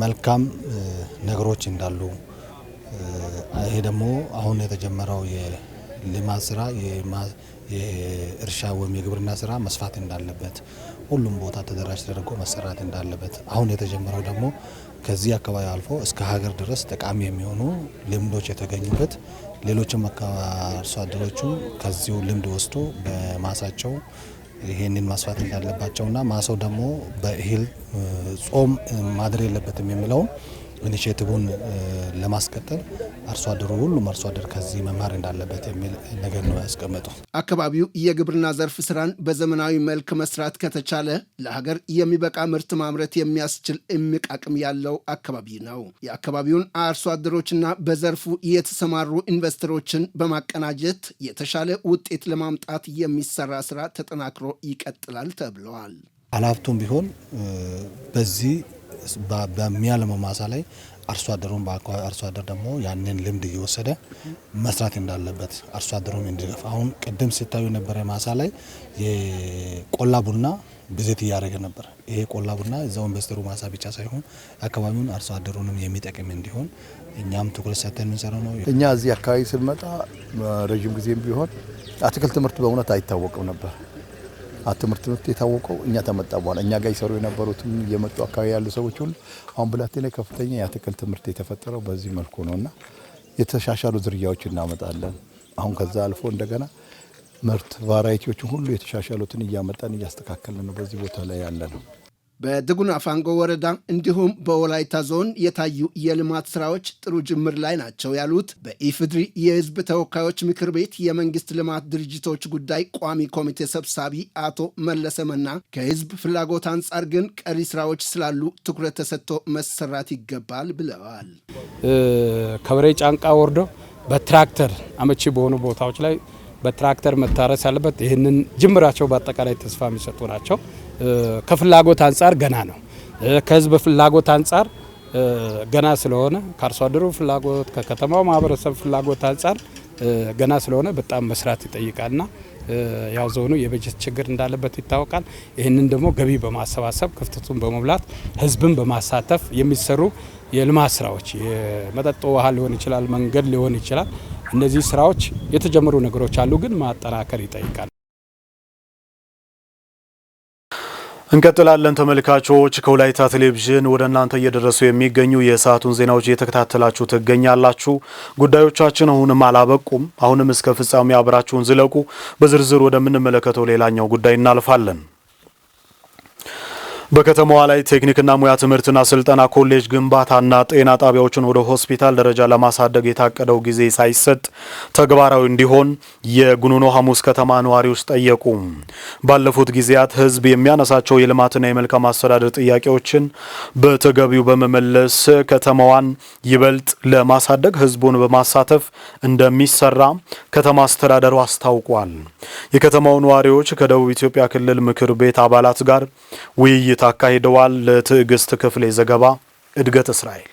መልካም ነገሮች እንዳሉ ይሄ ደግሞ አሁን የተጀመረው የልማት ስራ የእርሻ ወይም የግብርና ስራ መስፋት እንዳለበት ሁሉም ቦታ ተደራሽ ተደርጎ መሰራት እንዳለበት አሁን የተጀመረው ደግሞ ከዚህ አካባቢ አልፎ እስከ ሀገር ድረስ ጠቃሚ የሚሆኑ ልምዶች የተገኙበት ሌሎችም አርሶ አደሮቹ ከዚሁ ልምድ ወስዶ በማሳቸው ይሄንን ማስፋት እንዳለባቸውና ማሳው ደግሞ በእህል ጾም ማድረግ የለበትም የሚለውን ኢኒሼቲቭን ለማስቀጠል አርሶ አደሩ ሁሉም አርሶ አደር ከዚህ መማር እንዳለበት የሚል ነገር ነው ያስቀመጠው። አካባቢው የግብርና ዘርፍ ስራን በዘመናዊ መልክ መስራት ከተቻለ ለሀገር የሚበቃ ምርት ማምረት የሚያስችል እምቅ አቅም ያለው አካባቢ ነው። የአካባቢውን አርሶ አደሮችና በዘርፉ የተሰማሩ ኢንቨስተሮችን በማቀናጀት የተሻለ ውጤት ለማምጣት የሚሰራ ስራ ተጠናክሮ ይቀጥላል ተብለዋል። አላፍቱም ቢሆን በዚህ በሚያለመው ማሳ ላይ አርሶ አደሩን አርሶ አደር ደግሞ ያንን ልምድ እየወሰደ መስራት እንዳለበት አርሶ አደሩን እንዲገፋ አሁን ቅድም ሲታዩ የነበረ ማሳ ላይ የቆላ ቡና ብዜት እያደረገ ነበር። ይሄ ቆላ ቡና እዛው ኢንቨስተሩ ማሳ ብቻ ሳይሆን አካባቢውን አርሶ አደሩንም የሚጠቅም እንዲሆን እኛም ትኩረት ሰጥተን እንሰራው ነው። እኛ እዚህ አካባቢ ስንመጣ ረጅም ጊዜም ቢሆን አትክልት ትምህርት በእውነት አይታወቅም ነበር። ትምህርት የታወቀው እኛ ተመጣ በኋላ እኛ ጋር ይሰሩ የነበሩትም የመጡ አካባቢ ያሉ ሰዎች ሁሉ አሁን ብላቴና ከፍተኛ የአትክልት ትምህርት የተፈጠረው በዚህ መልኩ ነውና የተሻሻሉ ዝርያዎች እናመጣለን። አሁን ከዛ አልፎ እንደገና ምርት ቫራይቲዎችን ሁሉ የተሻሻሉትን እያመጣን እያስተካከልን ነው በዚህ ቦታ ላይ ያለ ነው። በዱጉና ፋንጎ ወረዳ እንዲሁም በወላይታ ዞን የታዩ የልማት ስራዎች ጥሩ ጅምር ላይ ናቸው ያሉት በኢፌዴሪ የህዝብ ተወካዮች ምክር ቤት የመንግስት ልማት ድርጅቶች ጉዳይ ቋሚ ኮሚቴ ሰብሳቢ አቶ መለሰ መና ከህዝብ ፍላጎት አንጻር ግን ቀሪ ስራዎች ስላሉ ትኩረት ተሰጥቶ መሰራት ይገባል ብለዋል። ከበሬ ጫንቃ ወርዶ በትራክተር አመቺ በሆኑ ቦታዎች ላይ በትራክተር መታረስ ያለበት ይህንን ጅምራቸው በአጠቃላይ ተስፋ የሚሰጡ ናቸው። ከፍላጎት አንጻር ገና ነው። ከህዝብ ፍላጎት አንጻር ገና ስለሆነ ከአርሶ አደሩ ፍላጎት ከከተማው ማህበረሰብ ፍላጎት አንጻር ገና ስለሆነ በጣም መስራት ይጠይቃልና ያው ዞኑ የበጀት ችግር እንዳለበት ይታወቃል። ይህንን ደግሞ ገቢ በማሰባሰብ ክፍተቱን በመብላት ህዝብን በማሳተፍ የሚሰሩ የልማት ስራዎች የመጠጥ ውሃ ሊሆን ይችላል፣ መንገድ ሊሆን ይችላል። እነዚህ ስራዎች የተጀመሩ ነገሮች አሉ፣ ግን ማጠናከር ይጠይቃል። እንቀጥላለን ተመልካቾች። ከወላይታ ቴሌቪዥን ወደ እናንተ እየደረሱ የሚገኙ የሰዓቱን ዜናዎች እየተከታተላችሁ ትገኛላችሁ። ጉዳዮቻችን አሁንም አላበቁም። አሁንም እስከ ፍጻሜ አብራችሁን ዝለቁ። በዝርዝር ወደምንመለከተው ሌላኛው ጉዳይ እናልፋለን። በከተማዋ ላይ ቴክኒክና ሙያ ትምህርትና ስልጠና ኮሌጅ ግንባታና ጤና ጣቢያዎችን ወደ ሆስፒታል ደረጃ ለማሳደግ የታቀደው ጊዜ ሳይሰጥ ተግባራዊ እንዲሆን የጉኑኖ ሐሙስ ከተማ ነዋሪዎች ጠየቁ። ባለፉት ጊዜያት ህዝብ የሚያነሳቸው የልማትና የመልካም አስተዳደር ጥያቄዎችን በተገቢው በመመለስ ከተማዋን ይበልጥ ለማሳደግ ህዝቡን በማሳተፍ እንደሚሰራ ከተማ አስተዳደሩ አስታውቋል። የከተማው ነዋሪዎች ከደቡብ ኢትዮጵያ ክልል ምክር ቤት አባላት ጋር ውይይት አካሂደዋል። ለትዕግስት ክፍሌ ዘገባ እድገት እስራኤል።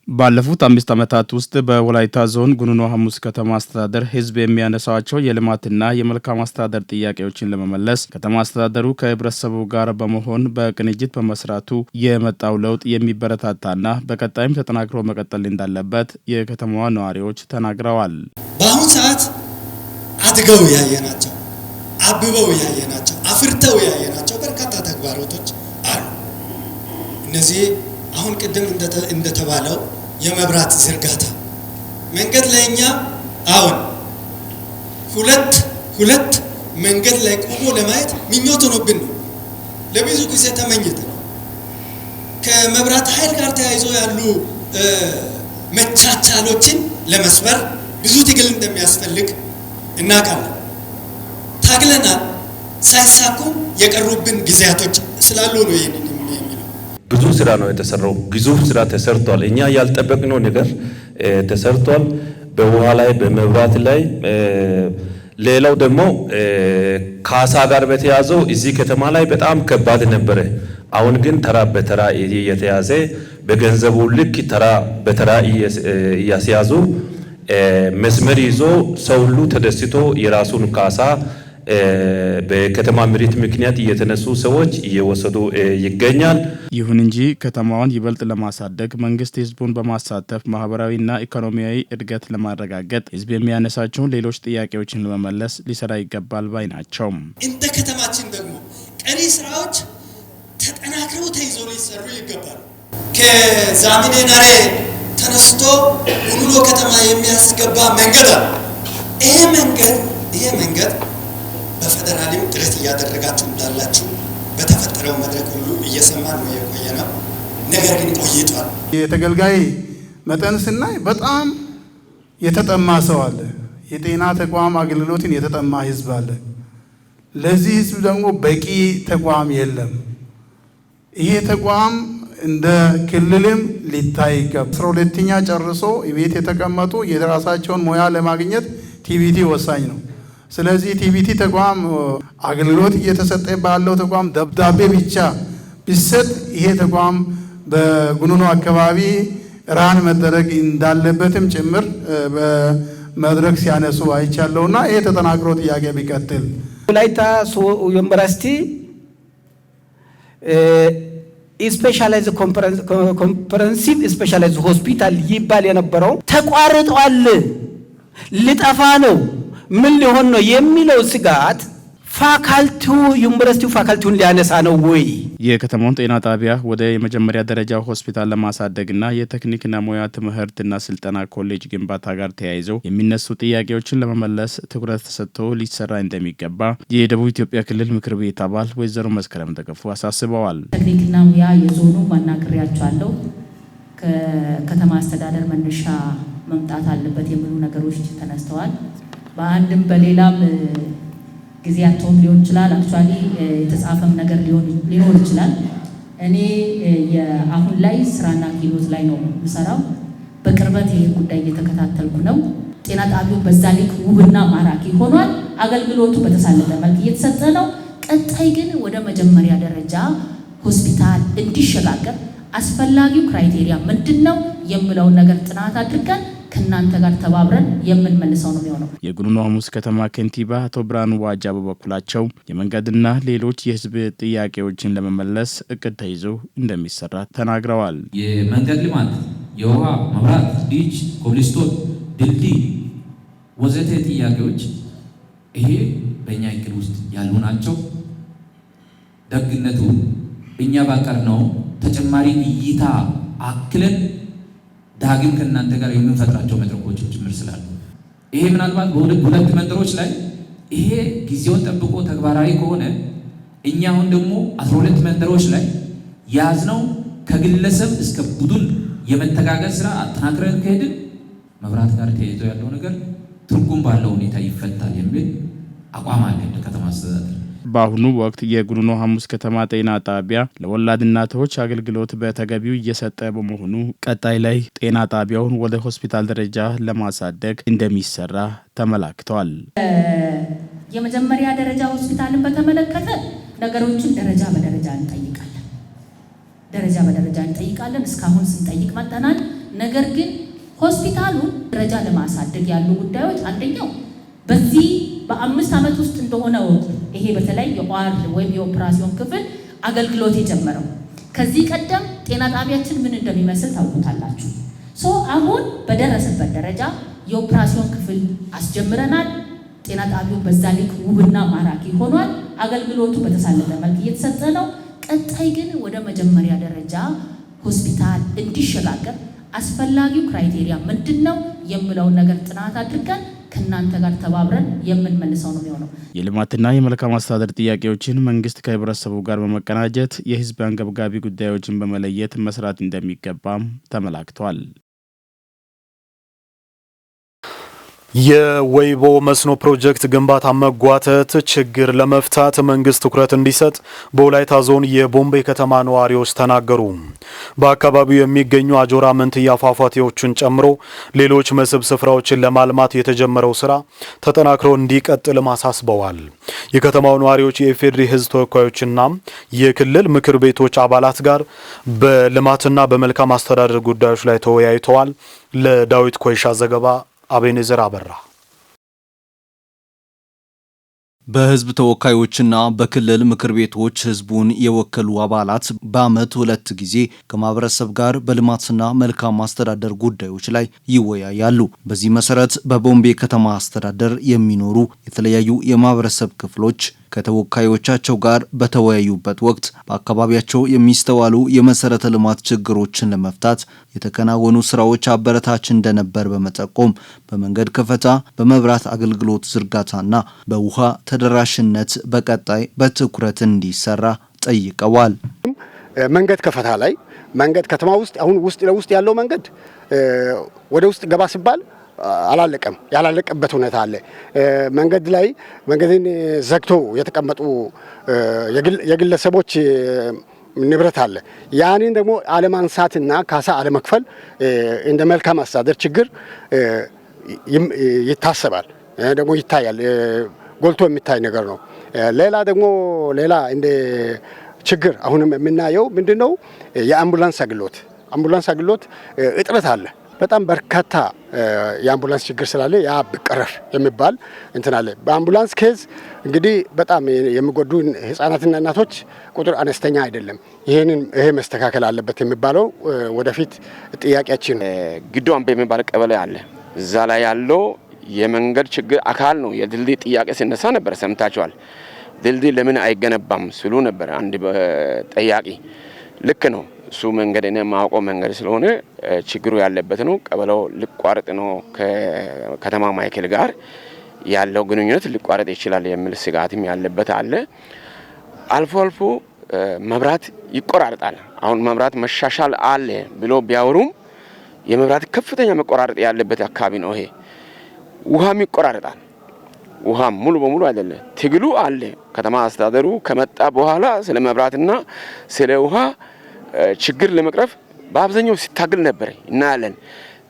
ባለፉት 5 ዓመታት ውስጥ በወላይታ ዞን ጉኑኖ ሐሙስ ከተማ አስተዳደር ህዝብ የሚያነሳቸው የልማትና የመልካም አስተዳደር ጥያቄዎችን ለመመለስ ከተማ አስተዳደሩ ከህብረተሰቡ ጋር በመሆን በቅንጅት በመስራቱ የመጣው ለውጥ የሚበረታታና በቀጣይም ተጠናክሮ መቀጠል እንዳለበት የከተማዋ ነዋሪዎች ተናግረዋል። በአሁኑ ሰዓት አድገው ያየናቸው፣ አብበው ያየናቸው፣ አፍርተው ያየናቸው በርካታ ተግባራቶች አሉ። እነዚህ አሁን ቅድም እንደተባለው የመብራት ዝርጋታ መንገድ ላይ እኛ አሁን ሁለት መንገድ ላይ ቆሞ ለማየት ምኞት ሆኖብን ነው። ለብዙ ጊዜ ተመኝተን ከመብራት ኃይል ጋር ተያይዞ ያሉ መቻቻሎችን ለመስበር ብዙ ትግል እንደሚያስፈልግ እናውቃለን። ታግለናል። ሳይሳኩ የቀሩብን ጊዜያቶች ስላሉ ነው ይሄንን የሚለው። ብዙ ስራ ነው የተሰራው። ግዙፍ ስራ ተሰርቷል። እኛ ያልጠበቅነው ነገር ተሰርቷል። በውሃ ላይ፣ በመብራት ላይ፣ ሌላው ደግሞ ካሳ ጋር በተያዘው እዚህ ከተማ ላይ በጣም ከባድ ነበረ። አሁን ግን ተራ በተራ እየተያዘ በገንዘቡ ልክ ተራ በተራ እያስያዙ መስመር ይዞ ሰው ሁሉ ተደስቶ የራሱን ካሳ በከተማ ምሪት ምክንያት እየተነሱ ሰዎች እየወሰዱ ይገኛል። ይሁን እንጂ ከተማዋን ይበልጥ ለማሳደግ መንግስት ህዝቡን በማሳተፍ ማህበራዊና ኢኮኖሚያዊ እድገት ለማረጋገጥ ህዝብ የሚያነሳቸውን ሌሎች ጥያቄዎችን ለመመለስ ሊሰራ ይገባል ባይ ናቸው። እንደ ከተማችን ደግሞ ቀሪ ስራዎች ተጠናክረው ተይዘው ሊሰሩ ይገባል። ከዛሚኔ ናሬ ተነስቶ ጉኑኖ ከተማ የሚያስገባ መንገድ አለ። ይሄ መንገድ በፌደራልም ጥረት እያደረጋችሁ እንዳላችሁ በተፈጠረው መድረክ ሁሉ እየሰማን ነው የቆየነው። ነገር ግን ቆይቷል። የተገልጋይ መጠን ስናይ በጣም የተጠማ ሰው አለ። የጤና ተቋም አገልግሎትን የተጠማ ህዝብ አለ። ለዚህ ህዝብ ደግሞ በቂ ተቋም የለም። ይሄ ተቋም እንደ ክልልም ሊታይ ይገባል። 12ኛ ጨርሶ ቤት የተቀመጡ የራሳቸውን ሙያ ለማግኘት ቲቪቲ ወሳኝ ነው። ስለዚህ ቲቪቲ ተቋም አገልግሎት እየተሰጠ ባለው ተቋም ደብዳቤ ብቻ ቢሰጥ ይሄ ተቋም በጉኑኖ አካባቢ ራን መደረግ እንዳለበትም ጭምር በመድረክ ሲያነሱ አይቻለውና ይሄ ተጠናክሮ ጥያቄ ቢቀጥል ወላይታ ዩኒቨርሲቲ ስፔሻላይዝ ኮምፕረሄንሲቭ ስፔሻላይዝ ሆስፒታል ይባል የነበረው ተቋርጧል፣ ሊጠፋ ነው፣ ምን ሊሆን ነው የሚለው ስጋት ፋካልቲው ዩኒቨርሲቲው ፋካልቲውን ሊያነሳ ነው ወይ? የከተማውን ጤና ጣቢያ ወደ የመጀመሪያ ደረጃ ሆስፒታል ለማሳደግና የቴክኒክና ሙያ ትምህርትና ስልጠና ኮሌጅ ግንባታ ጋር ተያይዘው የሚነሱ ጥያቄዎችን ለመመለስ ትኩረት ተሰጥቶ ሊሰራ እንደሚገባ የደቡብ ኢትዮጵያ ክልል ምክር ቤት አባል ወይዘሮ መስከረም ተገፉ አሳስበዋል። ቴክኒክና ሙያ የዞኑ ማናገሪያቸው ከከተማ አስተዳደር መነሻ መምጣት አለበት የሚሉ ነገሮች ተነስተዋል። በአንድም በሌላም ጊዜያቸውም ሊሆን ይችላል። አክቹአሊ የተጻፈም ነገር ሊሆን ይችላል። እኔ አሁን ላይ ስራና ክህሎት ላይ ነው የምሰራው። በቅርበት ይሄን ጉዳይ እየተከታተልኩ ነው። ጤና ጣቢያው በዛ ልክ ውብና ማራኪ ሆኗል። አገልግሎቱ በተሳለጠ መልክ እየተሰጠ ነው። ቀጣይ ግን ወደ መጀመሪያ ደረጃ ሆስፒታል እንዲሸጋገር አስፈላጊው ክራይቴሪያ ምንድነው የሚለውን ነገር ጥናት አድርገን ከናንተ ጋር ተባብረን የምንመልሰው ነው የሚሆነው። የጉኑኖ ሐሙስ ከተማ ከንቲባ አቶ ብርሃኑ ዋጃ በበኩላቸው የመንገድና ሌሎች የህዝብ ጥያቄዎችን ለመመለስ እቅድ ተይዞ እንደሚሰራ ተናግረዋል። የመንገድ ልማት፣ የውሃ መብራት፣ ዲች፣ ኮብልስቶን፣ ድልድይ ወዘተ ጥያቄዎች ይሄ በእኛ እቅድ ውስጥ ያሉ ናቸው። ደግነቱ እኛ ባቀርነው ተጨማሪ እይታ አክለን ዳግም ከእናንተ ጋር የምንፈጥራቸው መድረኮች ጭምር ስላሉ ይሄ ምናልባት በሁለት መንደሮች ላይ ይሄ ጊዜውን ጠብቆ ተግባራዊ ከሆነ እኛ አሁን ደግሞ 12 መንደሮች ላይ ያዝነው ከግለሰብ እስከ ቡድን የመተጋገዝ ስራ አጠናክረን ከሄድን መብራት ጋር ተያይዞ ያለው ነገር ትርጉም ባለው ሁኔታ ይፈታል የሚል አቋም አለ እንደ ከተማ አስተዳደር። በአሁኑ ወቅት የጉኑኖ ሐሙስ ከተማ ጤና ጣቢያ ለወላድ እናቶች አገልግሎት በተገቢው እየሰጠ በመሆኑ ቀጣይ ላይ ጤና ጣቢያውን ወደ ሆስፒታል ደረጃ ለማሳደግ እንደሚሰራ ተመላክቷል። የመጀመሪያ ደረጃ ሆስፒታልን በተመለከተ ነገሮችን ደረጃ በደረጃ እንጠይቃለን። እስካሁን ስንጠይቅ መጥተናል። ነገር ግን ሆስፒታሉን ደረጃ ለማሳደግ ያሉ ጉዳዮች አንደኛው በዚህ በ5 ዓመት ውስጥ እንደሆነው ይሄ በተለይ የቋር ወይም የኦፕራሲዮን ክፍል አገልግሎት የጀመረው ከዚህ ቀደም ጤና ጣቢያችን ምን እንደሚመስል ታውቁታላችሁ። አሁን በደረሰበት ደረጃ የኦፕራሲዮን ክፍል አስጀምረናል። ጤና ጣቢያው በዛ ልክ ውብና ማራኪ ሆኗል። አገልግሎቱ በተሳለጠ መልክ እየተሰጠ ነው። ቀጣይ ግን ወደ መጀመሪያ ደረጃ ሆስፒታል እንዲሸጋገር አስፈላጊው ክራይቴሪያ ምንድነው የሚለውን ነገር ጥናት አድርገን ከናንተ ጋር ተባብረን የምንመልሰው ነው የሚሆነው። የልማትና የመልካም አስተዳደር ጥያቄዎችን መንግስት ከህብረተሰቡ ጋር በመቀናጀት የህዝብ አንገብጋቢ ጉዳዮችን በመለየት መስራት እንደሚገባም ተመላክቷል። የወይቦ መስኖ ፕሮጀክት ግንባታ መጓተት ችግር ለመፍታት መንግስት ትኩረት እንዲሰጥ በወላይታ ዞን የቦምቤ ከተማ ነዋሪዎች ተናገሩ። በአካባቢው የሚገኙ አጆራ መንትያ ፏፏቴዎችን ጨምሮ ሌሎች መስህብ ስፍራዎችን ለማልማት የተጀመረው ስራ ተጠናክሮ እንዲቀጥል አሳስበዋል። የከተማው ነዋሪዎች የኢፌዴሪ ሕዝብ ተወካዮችና የክልል ምክር ቤቶች አባላት ጋር በልማትና በመልካም አስተዳደር ጉዳዮች ላይ ተወያይተዋል። ለዳዊት ኮይሻ ዘገባ አቤኔዘር አበራ። በህዝብ ተወካዮችና በክልል ምክር ቤቶች ህዝቡን የወከሉ አባላት በአመት 2 ጊዜ ከማህበረሰብ ጋር በልማትና መልካም አስተዳደር ጉዳዮች ላይ ይወያያሉ። በዚህ መሰረት በቦምቤ ከተማ አስተዳደር የሚኖሩ የተለያዩ የማህበረሰብ ክፍሎች ከተወካዮቻቸው ጋር በተወያዩበት ወቅት በአካባቢያቸው የሚስተዋሉ የመሰረተ ልማት ችግሮችን ለመፍታት የተከናወኑ ስራዎች አበረታች እንደነበር በመጠቆም በመንገድ ከፈታ፣ በመብራት አገልግሎት ዝርጋታና በውሃ ተደራሽነት በቀጣይ በትኩረት እንዲሰራ ጠይቀዋል። መንገድ ከፈታ ላይ መንገድ ከተማ ውስጥ አሁን ውስጥ ለውስጥ ያለው መንገድ ወደ ውስጥ ገባ ሲባል አላለቀም፣ ያላለቀበት ሁኔታ አለ። መንገድ ላይ መንገድን ዘግቶ የተቀመጡ የግለሰቦች ንብረት አለ። ያንን ደግሞ አለማንሳትና ካሳ አለመክፈል እንደ መልካም አስተዳደር ችግር ይታሰባል፣ ደግሞ ይታያል፣ ጎልቶ የሚታይ ነገር ነው። ሌላ እንደ ችግር አሁንም የምናየው ምንድነው? የአምቡላንስ አገልግሎት እጥረት አለ። በጣም በርካታ የአምቡላንስ ችግር ስላለ ያ ቢቀረፍ የሚባል እንትን አለ። በአምቡላንስ ኬዝ እንግዲህ በጣም የሚጎዱ ህፃናትና እናቶች ቁጥር አነስተኛ አይደለም። ይሄ መስተካከል አለበት የሚባለው ወደፊት ጥያቄያችን። ግዶን በሚባል ቀበሌ አለ። እዛ ላይ ያለው የመንገድ ችግር አካል ነው። የድልድይ ጥያቄ ሲነሳ ነበር፣ ሰምታችኋል። ድልድይ ለምን አይገነባም ሲሉ ነበር አንድ ጠያቂ። ልክ ነው። እሱ መንገድ እኔ የማውቀው መንገድ ስለሆነ ችግሩ ያለበት ነው። ቀበሌው ሊቋረጥ ነው፣ ከከተማ ማዕከል ጋር ያለው ግንኙነት ሊቋረጥ ይችላል የሚል ስጋትም ያለበት አለ። አልፎ አልፎ መብራት ይቆራርጣል። አሁን መብራት መሻሻል አለ ብሎ ቢያወሩም የመብራት ከፍተኛ መቆራረጥ ያለበት አካባቢ ነው ይሄ። ውሃም ይቆራርጣል። ውሃም ሙሉ በሙሉ አይደለም፣ ትግሉ አለ። ከተማ አስተዳደሩ ከመጣ በኋላ ስለ መብራትና ስለ ውሃ ችግር ለመቅረፍ በአብዛኛው ሲታገል ነበር እናያለን።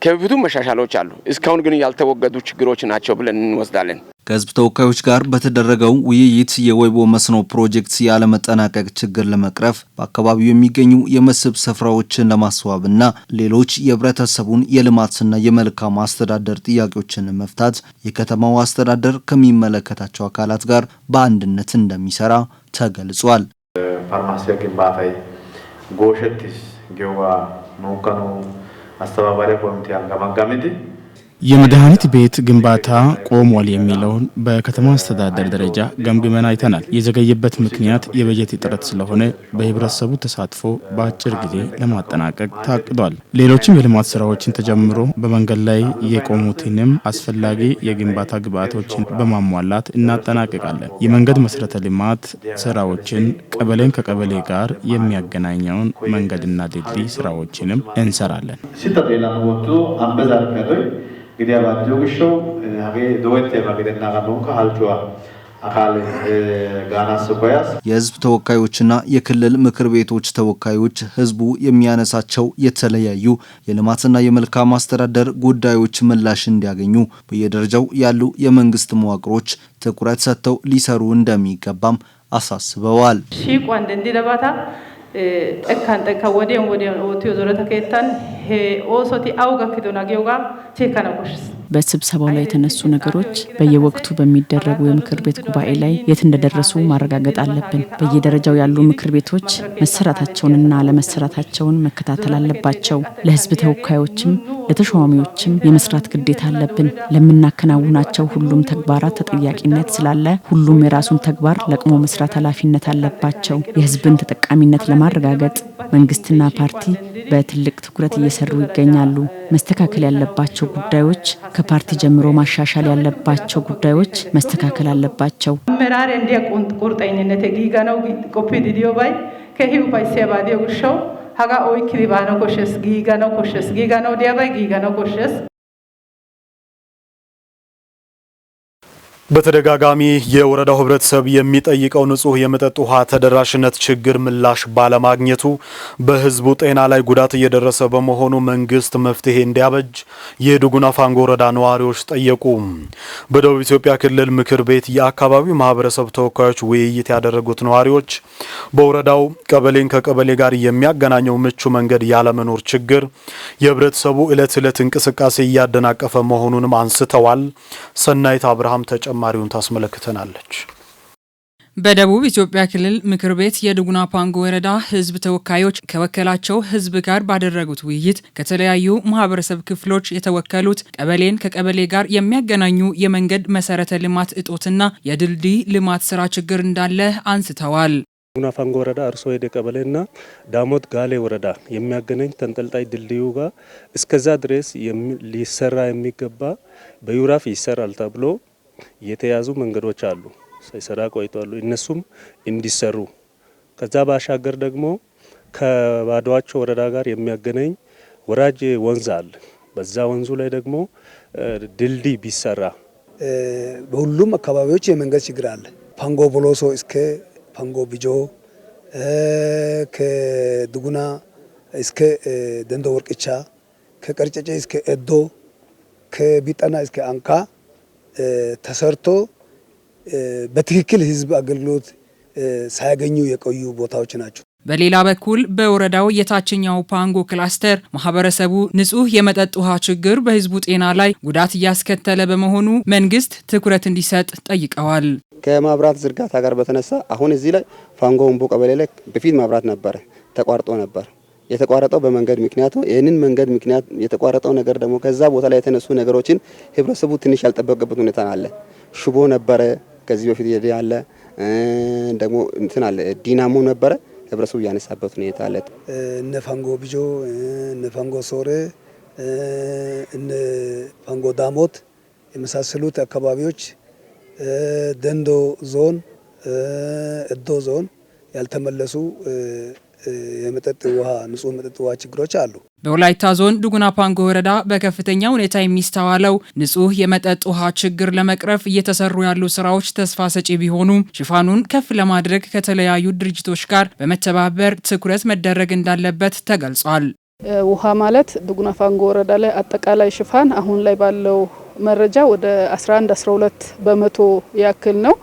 ከበፊቱ መሻሻሎች አሉ፣ እስካሁን ግን ያልተወገዱ ችግሮች ናቸው ብለን እንወስዳለን። ከህዝብ ተወካዮች ጋር በተደረገው ውይይት የወይቦ መስኖ ፕሮጀክት ያለመጠናቀቅ ችግር ለመቅረፍ በአካባቢው የሚገኙ የመስህብ ስፍራዎችን ለማስዋብና ሌሎች የህብረተሰቡን የልማትና የመልካም አስተዳደር ጥያቄዎችን መፍታት የከተማው አስተዳደር ከሚመለከታቸው አካላት ጋር በአንድነት እንደሚሰራ ተገልጿል። ፋርማሲ ግንባታ ጎሸቲስ ጌዋ ኖካኑ አስተባባሪ ኮሚቴ አንጋማጋሚቲ የመድኃኒት ቤት ግንባታ ቆሟል የሚለውን በከተማ አስተዳደር ደረጃ ገምግመን አይተናል። የዘገየበት ምክንያት የበጀት እጥረት ስለሆነ በህብረተሰቡ ተሳትፎ በአጭር ጊዜ ለማጠናቀቅ ታቅዷል። ሌሎችም የልማት ስራዎችን ተጀምሮ በመንገድ ላይ የቆሙትንም አስፈላጊ የግንባታ ግብዓቶችን በማሟላት እናጠናቅቃለን። የመንገድ መሰረተ ልማት ስራዎችን ቀበሌን ከቀበሌ ጋር የሚያገናኘውን መንገድና ድልድይ ስራዎችንም እንሰራለን። ግዲያ ባጆግሾው አገ ዶወቴ ማገደና ጋሩንካ አልጆዋ አካል ጋናስ ቆያስ የህዝብ ተወካዮችና የክልል ምክር ቤቶች ተወካዮች ህዝቡ የሚያነሳቸው የተለያዩ የልማትና የመልካም አስተዳደር ጉዳዮች ምላሽ እንዲያገኙ በየደረጃው ያሉ የመንግስት መዋቅሮች ትኩረት ሰጥተው ሊሰሩ እንደሚገባም አሳስበዋል። ሺቋን እንዲለባታ ጠካን ወዲያን ወቲዮ ዞረታ ከታን ኦሶቲ አውጋ ከዶና ጌውጋ ቼካናቆሽ በስብሰባው ላይ የተነሱ ነገሮች በየወቅቱ በሚደረጉ የምክር ቤት ጉባኤ ላይ የት እንደደረሱ ማረጋገጥ አለብን። በየደረጃው ያሉ ምክር ቤቶች መሰራታቸውንና አለመሰራታቸውን መከታተል አለባቸው። ለህዝብ ተወካዮችም ለተሿሚዎችም የመስራት ግዴታ አለብን። ለምናከናውናቸው ሁሉም ተግባራት ተጠያቂነት ስላለ ሁሉም የራሱን ተግባር ለቅሞ መስራት ኃላፊነት አለባቸው። የህዝብን ተጠቃሚነት ለማረጋገጥ መንግስትና ፓርቲ በትልቅ ትኩረት እየሰሩ ይገኛሉ። መስተካከል ያለባቸው ጉዳዮች ከፓርቲ ጀምሮ ማሻሻል ያለባቸው ጉዳዮች መስተካከል አለባቸው። አመራር እንዲያ ቁርጠኝነት ጊጋናው ኮፒ ዲዲዮ ባይ ከሂው ፓይሲያ ባዲዮ ጉሻው ሀጋ ኦይ ክሪባኖ ኮሸስ ጊጋናው ዲያ ባይ ጊጋናው ኮሸስ በተደጋጋሚ የወረዳው ህብረተሰብ የሚጠይቀው ንጹህ የመጠጥ ውሃ ተደራሽነት ችግር ምላሽ ባለማግኘቱ በህዝቡ ጤና ላይ ጉዳት እየደረሰ በመሆኑ መንግስት መፍትሄ እንዲያበጅ የዱጉና ፋንጎ ወረዳ ነዋሪዎች ጠየቁ። በደቡብ ኢትዮጵያ ክልል ምክር ቤት የአካባቢው ማህበረሰብ ተወካዮች ውይይት ያደረጉት ነዋሪዎች በወረዳው ቀበሌን ከቀበሌ ጋር የሚያገናኘው ምቹ መንገድ ያለመኖር ችግር የህብረተሰቡ ዕለት እንቅስቃሴ እያደናቀፈ መሆኑንም አንስተዋል። ሰናይት አብርሃም ተጨማሪውን ታስመለክተናለች። በደቡብ ኢትዮጵያ ክልል ምክር ቤት የዱጉና ፋንጎ ወረዳ ህዝብ ተወካዮች ከወከላቸው ህዝብ ጋር ባደረጉት ውይይት ከተለያዩ ማህበረሰብ ክፍሎች የተወከሉት ቀበሌን ከቀበሌ ጋር የሚያገናኙ የመንገድ መሰረተ ልማት እጦትና የድልድይ ልማት ስራ ችግር እንዳለ አንስተዋል። ዱጉና ፋንጎ ወረዳ አርሶ ሄደ ቀበሌና ዳሞት ጋሌ ወረዳ የሚያገናኝ ተንጠልጣይ ድልድዩ ጋር እስከዛ ድረስ ሊሰራ የሚገባ በዩራፍ ይሰራል ተብሎ የተያዙ መንገዶች አሉ። ሳይሰራ ቆይቷል። እነሱም እንዲሰሩ ከዛ ባሻገር ደግሞ ከባዶዋቸው ወረዳ ጋር የሚያገናኝ ወራጅ ወንዝ አለ። በዛ ወንዙ ላይ ደግሞ ድልድይ ቢሰራ። በሁሉም አካባቢዎች የመንገድ ችግር አለ። ፋንጎ ቦሎሶ እስከ ፋንጎ ቢጆ ከዱጉና እስከ ደንዶ ወርቅቻ ከቀርጨጨ እስከ ኤዶ ከቢጠና እስከ አንካ ተሰርቶ በትክክል ህዝብ አገልግሎት ሳያገኙ የቆዩ ቦታዎች ናቸው። በሌላ በኩል በወረዳው የታችኛው ፋንጎ ክላስተር ማህበረሰቡ ንጹህ የመጠጥ ውሃ ችግር በህዝቡ ጤና ላይ ጉዳት እያስከተለ በመሆኑ መንግስት ትኩረት እንዲሰጥ ጠይቀዋል። ከማብራት ዝርጋታ ጋር በተነሳ አሁን እዚህ ላይ ፋንጎ ወንቦ ቀበሌ ላይ በፊት ማብራት ነበረ፣ ተቋርጦ ነበር። የተቋረጠው በመንገድ ምክንያቱ ይህንን መንገድ ምክንያት የተቋረጠው ነገር ደግሞ ከዛ ቦታ ላይ የተነሱ ነገሮችን ህብረተሰቡ ትንሽ ያልጠበቀበት ሁኔታ አለ። ሽቦ ነበረ ከዚህ በፊት ያለ ደግሞ እንትን አለ ዲናሞ ነበረ ህብረተሰቡ ያነሳበት ሁኔታ አለ። እነ ፋንጎ ቢጆ እነ ፋንጎ ሶሬ እነ ፋንጎ ዳሞት የመሳሰሉት አካባቢዎች ደንዶ ዞን እዶ ዞን ያልተመለሱ የመጠጥ ውሃ ንጹህ መጠጥ ውሃ ችግሮች አሉ። በወላይታ ዞን ዱጉና ፋንጎ ወረዳ በከፍተኛ ሁኔታ የሚስተዋለው ንጹህ የመጠጥ ውሃ ችግር ለመቅረፍ እየተሰሩ ያሉ ስራዎች ተስፋ ሰጪ ቢሆኑም ሽፋኑን ከፍ ለማድረግ ከተለያዩ ድርጅቶች ጋር በመተባበር ትኩረት መደረግ እንዳለበት ተገልጿል። ውሃ ማለት ዱጉና ፋንጎ ወረዳ ላይ አጠቃላይ ሽፋን አሁን ላይ ባለው መረጃ ወደ 11-12 በመቶ ያክል ነው።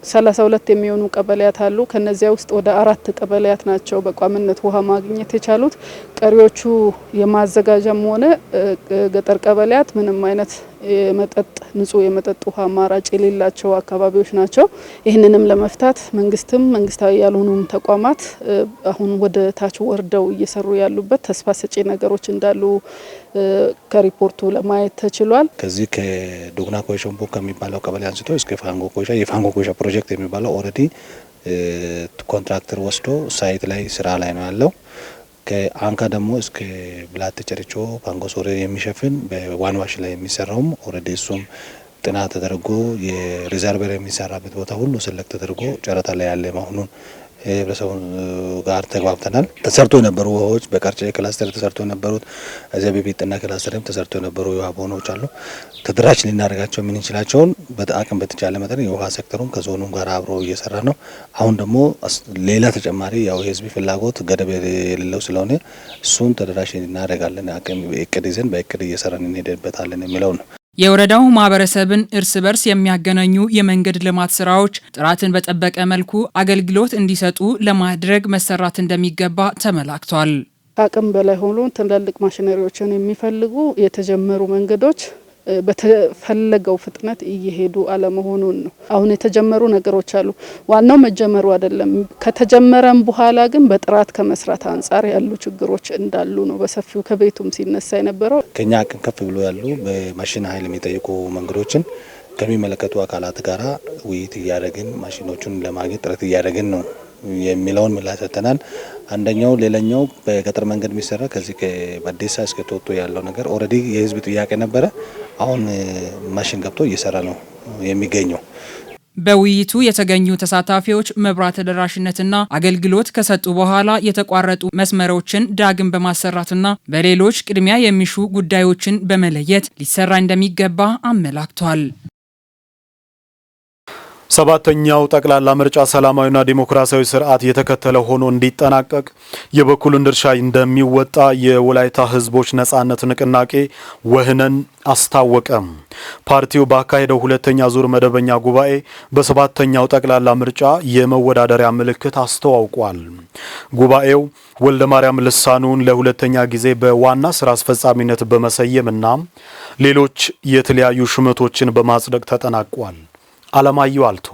32 የሚሆኑ ቀበሌያት አሉ። ከነዚያ ውስጥ ወደ 4 ቀበሌያት ናቸው በቋምነት ውሃ ማግኘት የቻሉት። ቀሪዎቹ የማዘጋጃም ሆነ ገጠር ቀበሌያት ምንም አይነት ንጹህ የመጠጥ ውሃ አማራጭ የሌላቸው አካባቢዎች ናቸው። ይህንንም ለመፍታት መንግስትም መንግስታዊ ያልሆኑም ተቋማት አሁን ወደ ታች ወርደው እየሰሩ ያሉበት ተስፋ ሰጪ ነገሮች እንዳሉ ከሪፖርቱ ለማየት ተችሏል። ከዚህ ከዱጉና ኮይሾምቦ ከሚባለው ቀበሌ አንስቶ እስከ ፋንጎ ኮይሻ የፋንጎ ኮይሻ ፕሮጀክት የሚባለው ኦልሬዲ ኮንትራክተር ወስዶ ሳይት ላይ ስራ ላይ ነው ያለው። ከአንካ ደግሞ እስከ ብላት ጨርቾ ፋንጎ ሶሬ የሚሸፍን በዋን ዋሽ ላይ የሚሰራውም ኦልሬዲ እሱም ጥናት ተደርጎ የሪዘርቨር የሚሰራበት ቦታ ሁሉ ሰለክት ተደርጎ ጨረታ ላይ ያለ መሆኑን ህብረተሰቡ ጋር ተግባብተናል። ተሰርቶ የነበሩ ውሃዎች በቀርጨ ክላስተር ተሰርቶ የነበሩት እዚያ በቢጥና ክላስተርም ተሰርቶ የነበሩ የውሃ ቦኖች አሉ። ተደራሽ ልናደርጋቸው የምንችላቸውን በአቅም በተቻለ መጠን የውሃ ሴክተሩም ከዞኑ ጋር አብሮ እየሰራ ነው። አሁን ደግሞ ሌላ ተጨማሪ ያው የህዝብ ፍላጎት ገደብ የሌለው ስለሆነ እሱን ተደራሽ እናደርጋለን። አቅም እቅድ ይዘን በእቅድ እየሰራን እንሄድበታለን የሚለው ነው። የወረዳው ማህበረሰብን እርስ በርስ የሚያገናኙ የመንገድ ልማት ስራዎች ጥራትን በጠበቀ መልኩ አገልግሎት እንዲሰጡ ለማድረግ መሰራት እንደሚገባ ተመላክቷል። አቅም በላይ ሆኖ ትላልቅ ማሽነሪዎችን የሚፈልጉ የተጀመሩ መንገዶች በተፈለገው ፍጥነት እየሄዱ አለመሆኑን ነው። አሁን የተጀመሩ ነገሮች አሉ። ዋናው መጀመሩ አይደለም። ከተጀመረም በኋላ ግን በጥራት ከመስራት አንጻር ያሉ ችግሮች እንዳሉ ነው በሰፊው ከቤቱም ሲነሳ የነበረው። ከኛ አቅም ከፍ ብሎ ያሉ በማሽን ኃይል የሚጠይቁ መንገዶችን ከሚመለከቱ አካላት ጋራ ውይይት እያደረግን ማሽኖቹን ለማግኘት ጥረት እያደረግን ነው የሚለውን ምላሽ ሰጥተናል። አንደኛው ሌላኛው በገጠር መንገድ የሚሰራ ከዚህ ከበዴሳ እስከ ቶቶ ያለው ነገር ኦልሬዲ የህዝብ ጥያቄ ነበረ። አሁን ማሽን ገብቶ እየሰራ ነው የሚገኘው። በውይይቱ የተገኙ ተሳታፊዎች መብራት ተደራሽነትና አገልግሎት ከሰጡ በኋላ የተቋረጡ መስመሮችን ዳግም በማሰራትና በሌሎች ቅድሚያ የሚሹ ጉዳዮችን በመለየት ሊሰራ እንደሚገባ አመላክቷል። ሰባተኛው ጠቅላላ ምርጫ ሰላማዊና ዲሞክራሲያዊ ስርዓት የተከተለ ሆኖ እንዲጠናቀቅ የበኩሉን ድርሻ እንደሚወጣ የወላይታ ህዝቦች ነጻነት ንቅናቄ ወህነን አስታወቀ። ፓርቲው ባካሄደው ሁለተኛ ዙር መደበኛ ጉባኤ በሰባተኛው ጠቅላላ ምርጫ የመወዳደሪያ ምልክት አስተዋውቋል። ጉባኤው ወልደ ማርያም ልሳኑን ለሁለተኛ ጊዜ በዋና ስራ አስፈጻሚነት በመሰየምና ሌሎች የተለያዩ ሹመቶችን በማጽደቅ ተጠናቋል። አለማየሁ አልቶ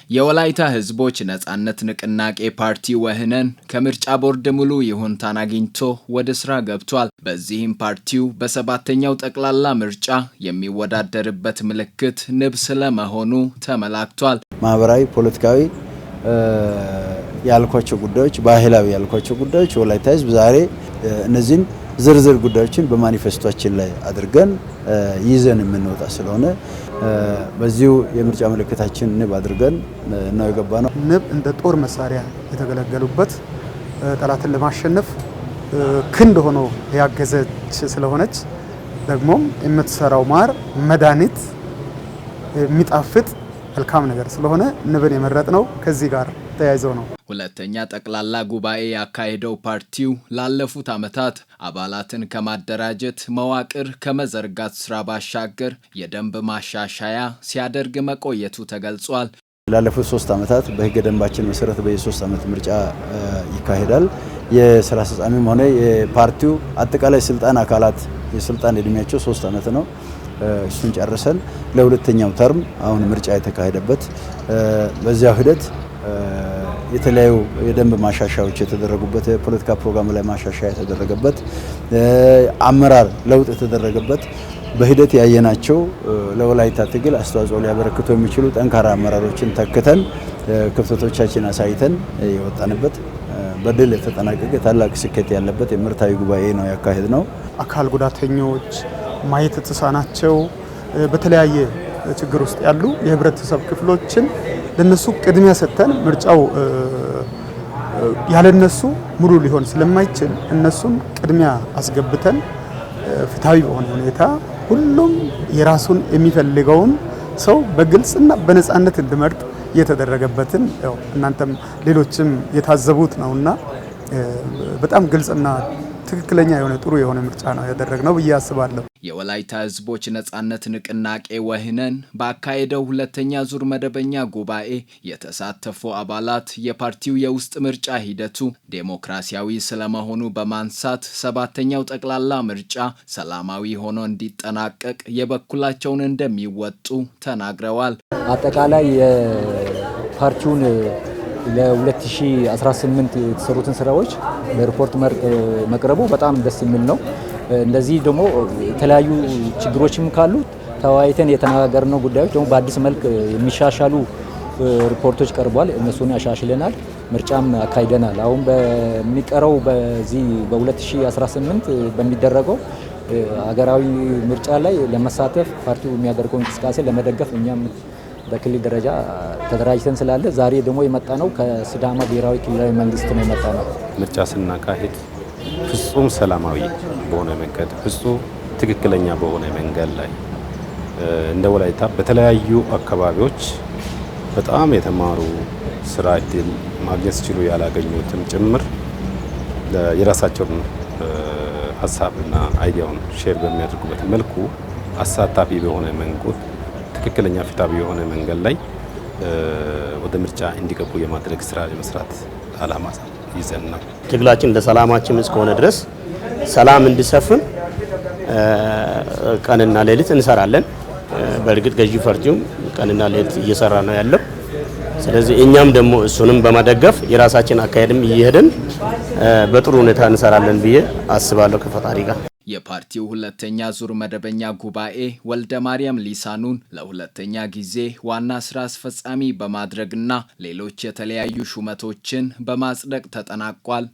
የወላይታ ህዝቦች ነጻነት ንቅናቄ ፓርቲ ወህነን ከምርጫ ቦርድ ሙሉ ይሁንታን አግኝቶ ወደ ስራ ገብቷል። በዚህም ፓርቲው በሰባተኛው ጠቅላላ ምርጫ የሚወዳደርበት ምልክት ንብ ስለመሆኑ ተመላክቷል። ማህበራዊ፣ ፖለቲካዊ ያልኳቸው ጉዳዮች፣ ባህላዊ ያልኳቸው ጉዳዮች ወላይታ ህዝብ ዛሬ እነዚህን ዝርዝር ጉዳዮችን በማኒፌስቶችን ላይ አድርገን ይዘን የምንወጣ ስለሆነ በዚሁ የምርጫ ምልክታችን ንብ አድርገን ነው የገባነው። ንብ እንደ ጦር መሳሪያ የተገለገሉበት ጠላትን ለማሸነፍ ክንድ ሆኖ ያገዘች ስለሆነች ደግሞም የምትሰራው ማር መድኃኒት የሚጣፍጥ መልካም ነገር ስለሆነ ንብን የመረጥነው ከዚህ ጋር ተያይዘው ነው። ሁለተኛ ጠቅላላ ጉባኤ ያካሄደው ፓርቲው ላለፉት ዓመታት አባላትን ከማደራጀት መዋቅር ከመዘርጋት ስራ ባሻገር የደንብ ማሻሻያ ሲያደርግ መቆየቱ ተገልጿል። ላለፉት 3 ዓመታት በህገ ደንባችን መሰረት በየ3 ዓመት ምርጫ ይካሄዳል። የስራ አስፈጻሚም ሆነ የፓርቲው አጠቃላይ ስልጣን አካላት የስልጣን እድሜያቸው 3 ዓመት ነው። እሱን ጨርሰን ለሁለተኛው ተርም አሁን ምርጫ የተካሄደበት በዚያው ሂደት የተለያዩ የደንብ ማሻሻያዎች የተደረጉበት የፖለቲካ ፕሮግራም ላይ ማሻሻያ የተደረገበት አመራር ለውጥ የተደረገበት በሂደት ያየናቸው ለወላይታ ትግል አስተዋጽኦ ሊያበረክቱ የሚችሉ ጠንካራ አመራሮችን ተክተን ክፍተቶቻችን አሳይተን የወጣንበት በድል የተጠናቀቀ ታላቅ ስኬት ያለበት የምርታዊ ጉባኤ ነው ያካሄድነው። አካል ጉዳተኞች፣ ማየት የተሳናቸው፣ በተለያየ ችግር ውስጥ ያሉ የህብረተሰብ ክፍሎችን ለነሱ ቅድሚያ ሰጥተን ምርጫው ያለነሱ ሙሉ ሊሆን ስለማይችል እነሱን ቅድሚያ አስገብተን ፍትሃዊ በሆነ ሁኔታ ሁሉም የራሱን የሚፈልገውን ሰው በግልጽና በነጻነት እንዲመርጥ የተደረገበትን እናንተም ሌሎችም የታዘቡት ነውና በጣም ግልጽና ትክክለኛ የሆነ ጥሩ የሆነ ምርጫ ነው ያደረግነው ብዬ አስባለሁ። የወላይታ ህዝቦች ነጻነት ንቅናቄ ወህነን ባካሄደው ሁለተኛ ዙር መደበኛ ጉባኤ የተሳተፉ አባላት የፓርቲው የውስጥ ምርጫ ሂደቱ ዴሞክራሲያዊ ስለመሆኑ በማንሳት ሰባተኛው ጠቅላላ ምርጫ ሰላማዊ ሆኖ እንዲጠናቀቅ የበኩላቸውን እንደሚወጡ ተናግረዋል። አጠቃላይ የፓርቲውን ለ2018 የተሰሩትን ስራዎች በሪፖርት መቅረቡ በጣም ደስ የሚል ነው። እንደዚህ ደግሞ የተለያዩ ችግሮችም ካሉ ተወያይተን የተነጋገርነው ጉዳዮች ደግሞ በአዲስ መልክ የሚሻሻሉ ሪፖርቶች ቀርቧል። እነሱን ያሻሽለናል። ምርጫም አካሂደናል። አሁን በሚቀረው በዚህ በ2018 በሚደረገው ሀገራዊ ምርጫ ላይ ለመሳተፍ ፓርቲው የሚያደርገው እንቅስቃሴ ለመደገፍ እኛም በክልል ደረጃ ተደራጅተን ስላለ ዛሬ ደግሞ የመጣ ነው ከሲዳማ ብሔራዊ ክልላዊ መንግስት ነው የመጣ ነው። ምርጫ ስናካሄድ ፍጹም ሰላማዊ በሆነ መንገድ ፍጹም ትክክለኛ በሆነ መንገድ ላይ እንደ ወላይታ በተለያዩ አካባቢዎች በጣም የተማሩ ስራ እድል ማግኘት ሲችሉ ያላገኙትም ጭምር የራሳቸውን ሀሳብና አይዲያውን ሼር በሚያደርጉበት መልኩ አሳታፊ በሆነ መንገድ ትክክለኛ ፍትሃዊ የሆነ መንገድ ላይ ወደ ምርጫ እንዲገቡ የማድረግ ስራ የመስራት አላማ ይዘን ነው። ትግላችን ለሰላማችን እስከሆነ ድረስ ሰላም እንዲሰፍን ቀንና ሌሊት እንሰራለን። በእርግጥ ገዢ ፓርቲውም ቀንና ሌሊት እየሰራ ነው ያለው። ስለዚህ እኛም ደግሞ እሱንም በመደገፍ የራሳችን አካሄድም እየሄድን በጥሩ ሁኔታ እንሰራለን ብዬ አስባለሁ ከፈጣሪ ጋር። የፓርቲው ሁለተኛ ዙር መደበኛ ጉባኤ ወልደ ማርያም ሊሳኑን ለሁለተኛ ጊዜ ዋና ስራ አስፈጻሚ በማድረግና ሌሎች የተለያዩ ሹመቶችን በማጽደቅ ተጠናቋል።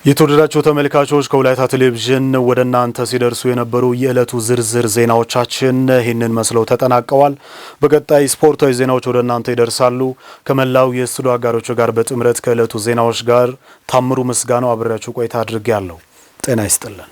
የተወደዳችሁ ተመልካቾች ከወላይታ ቴሌቪዥን ወደ እናንተ ሲደርሱ የነበሩ የዕለቱ ዝርዝር ዜናዎቻችን ይህንን መስለው ተጠናቀዋል። በቀጣይ ስፖርታዊ ዜናዎች ወደ እናንተ ይደርሳሉ። ከመላው የስቱዲዮ አጋሮች ጋር በጥምረት ከዕለቱ ዜናዎች ጋር ታምሩ ምስጋናው አብሬያችሁ ቆይታ አድርጌያለሁ። ጤና ይስጥልን።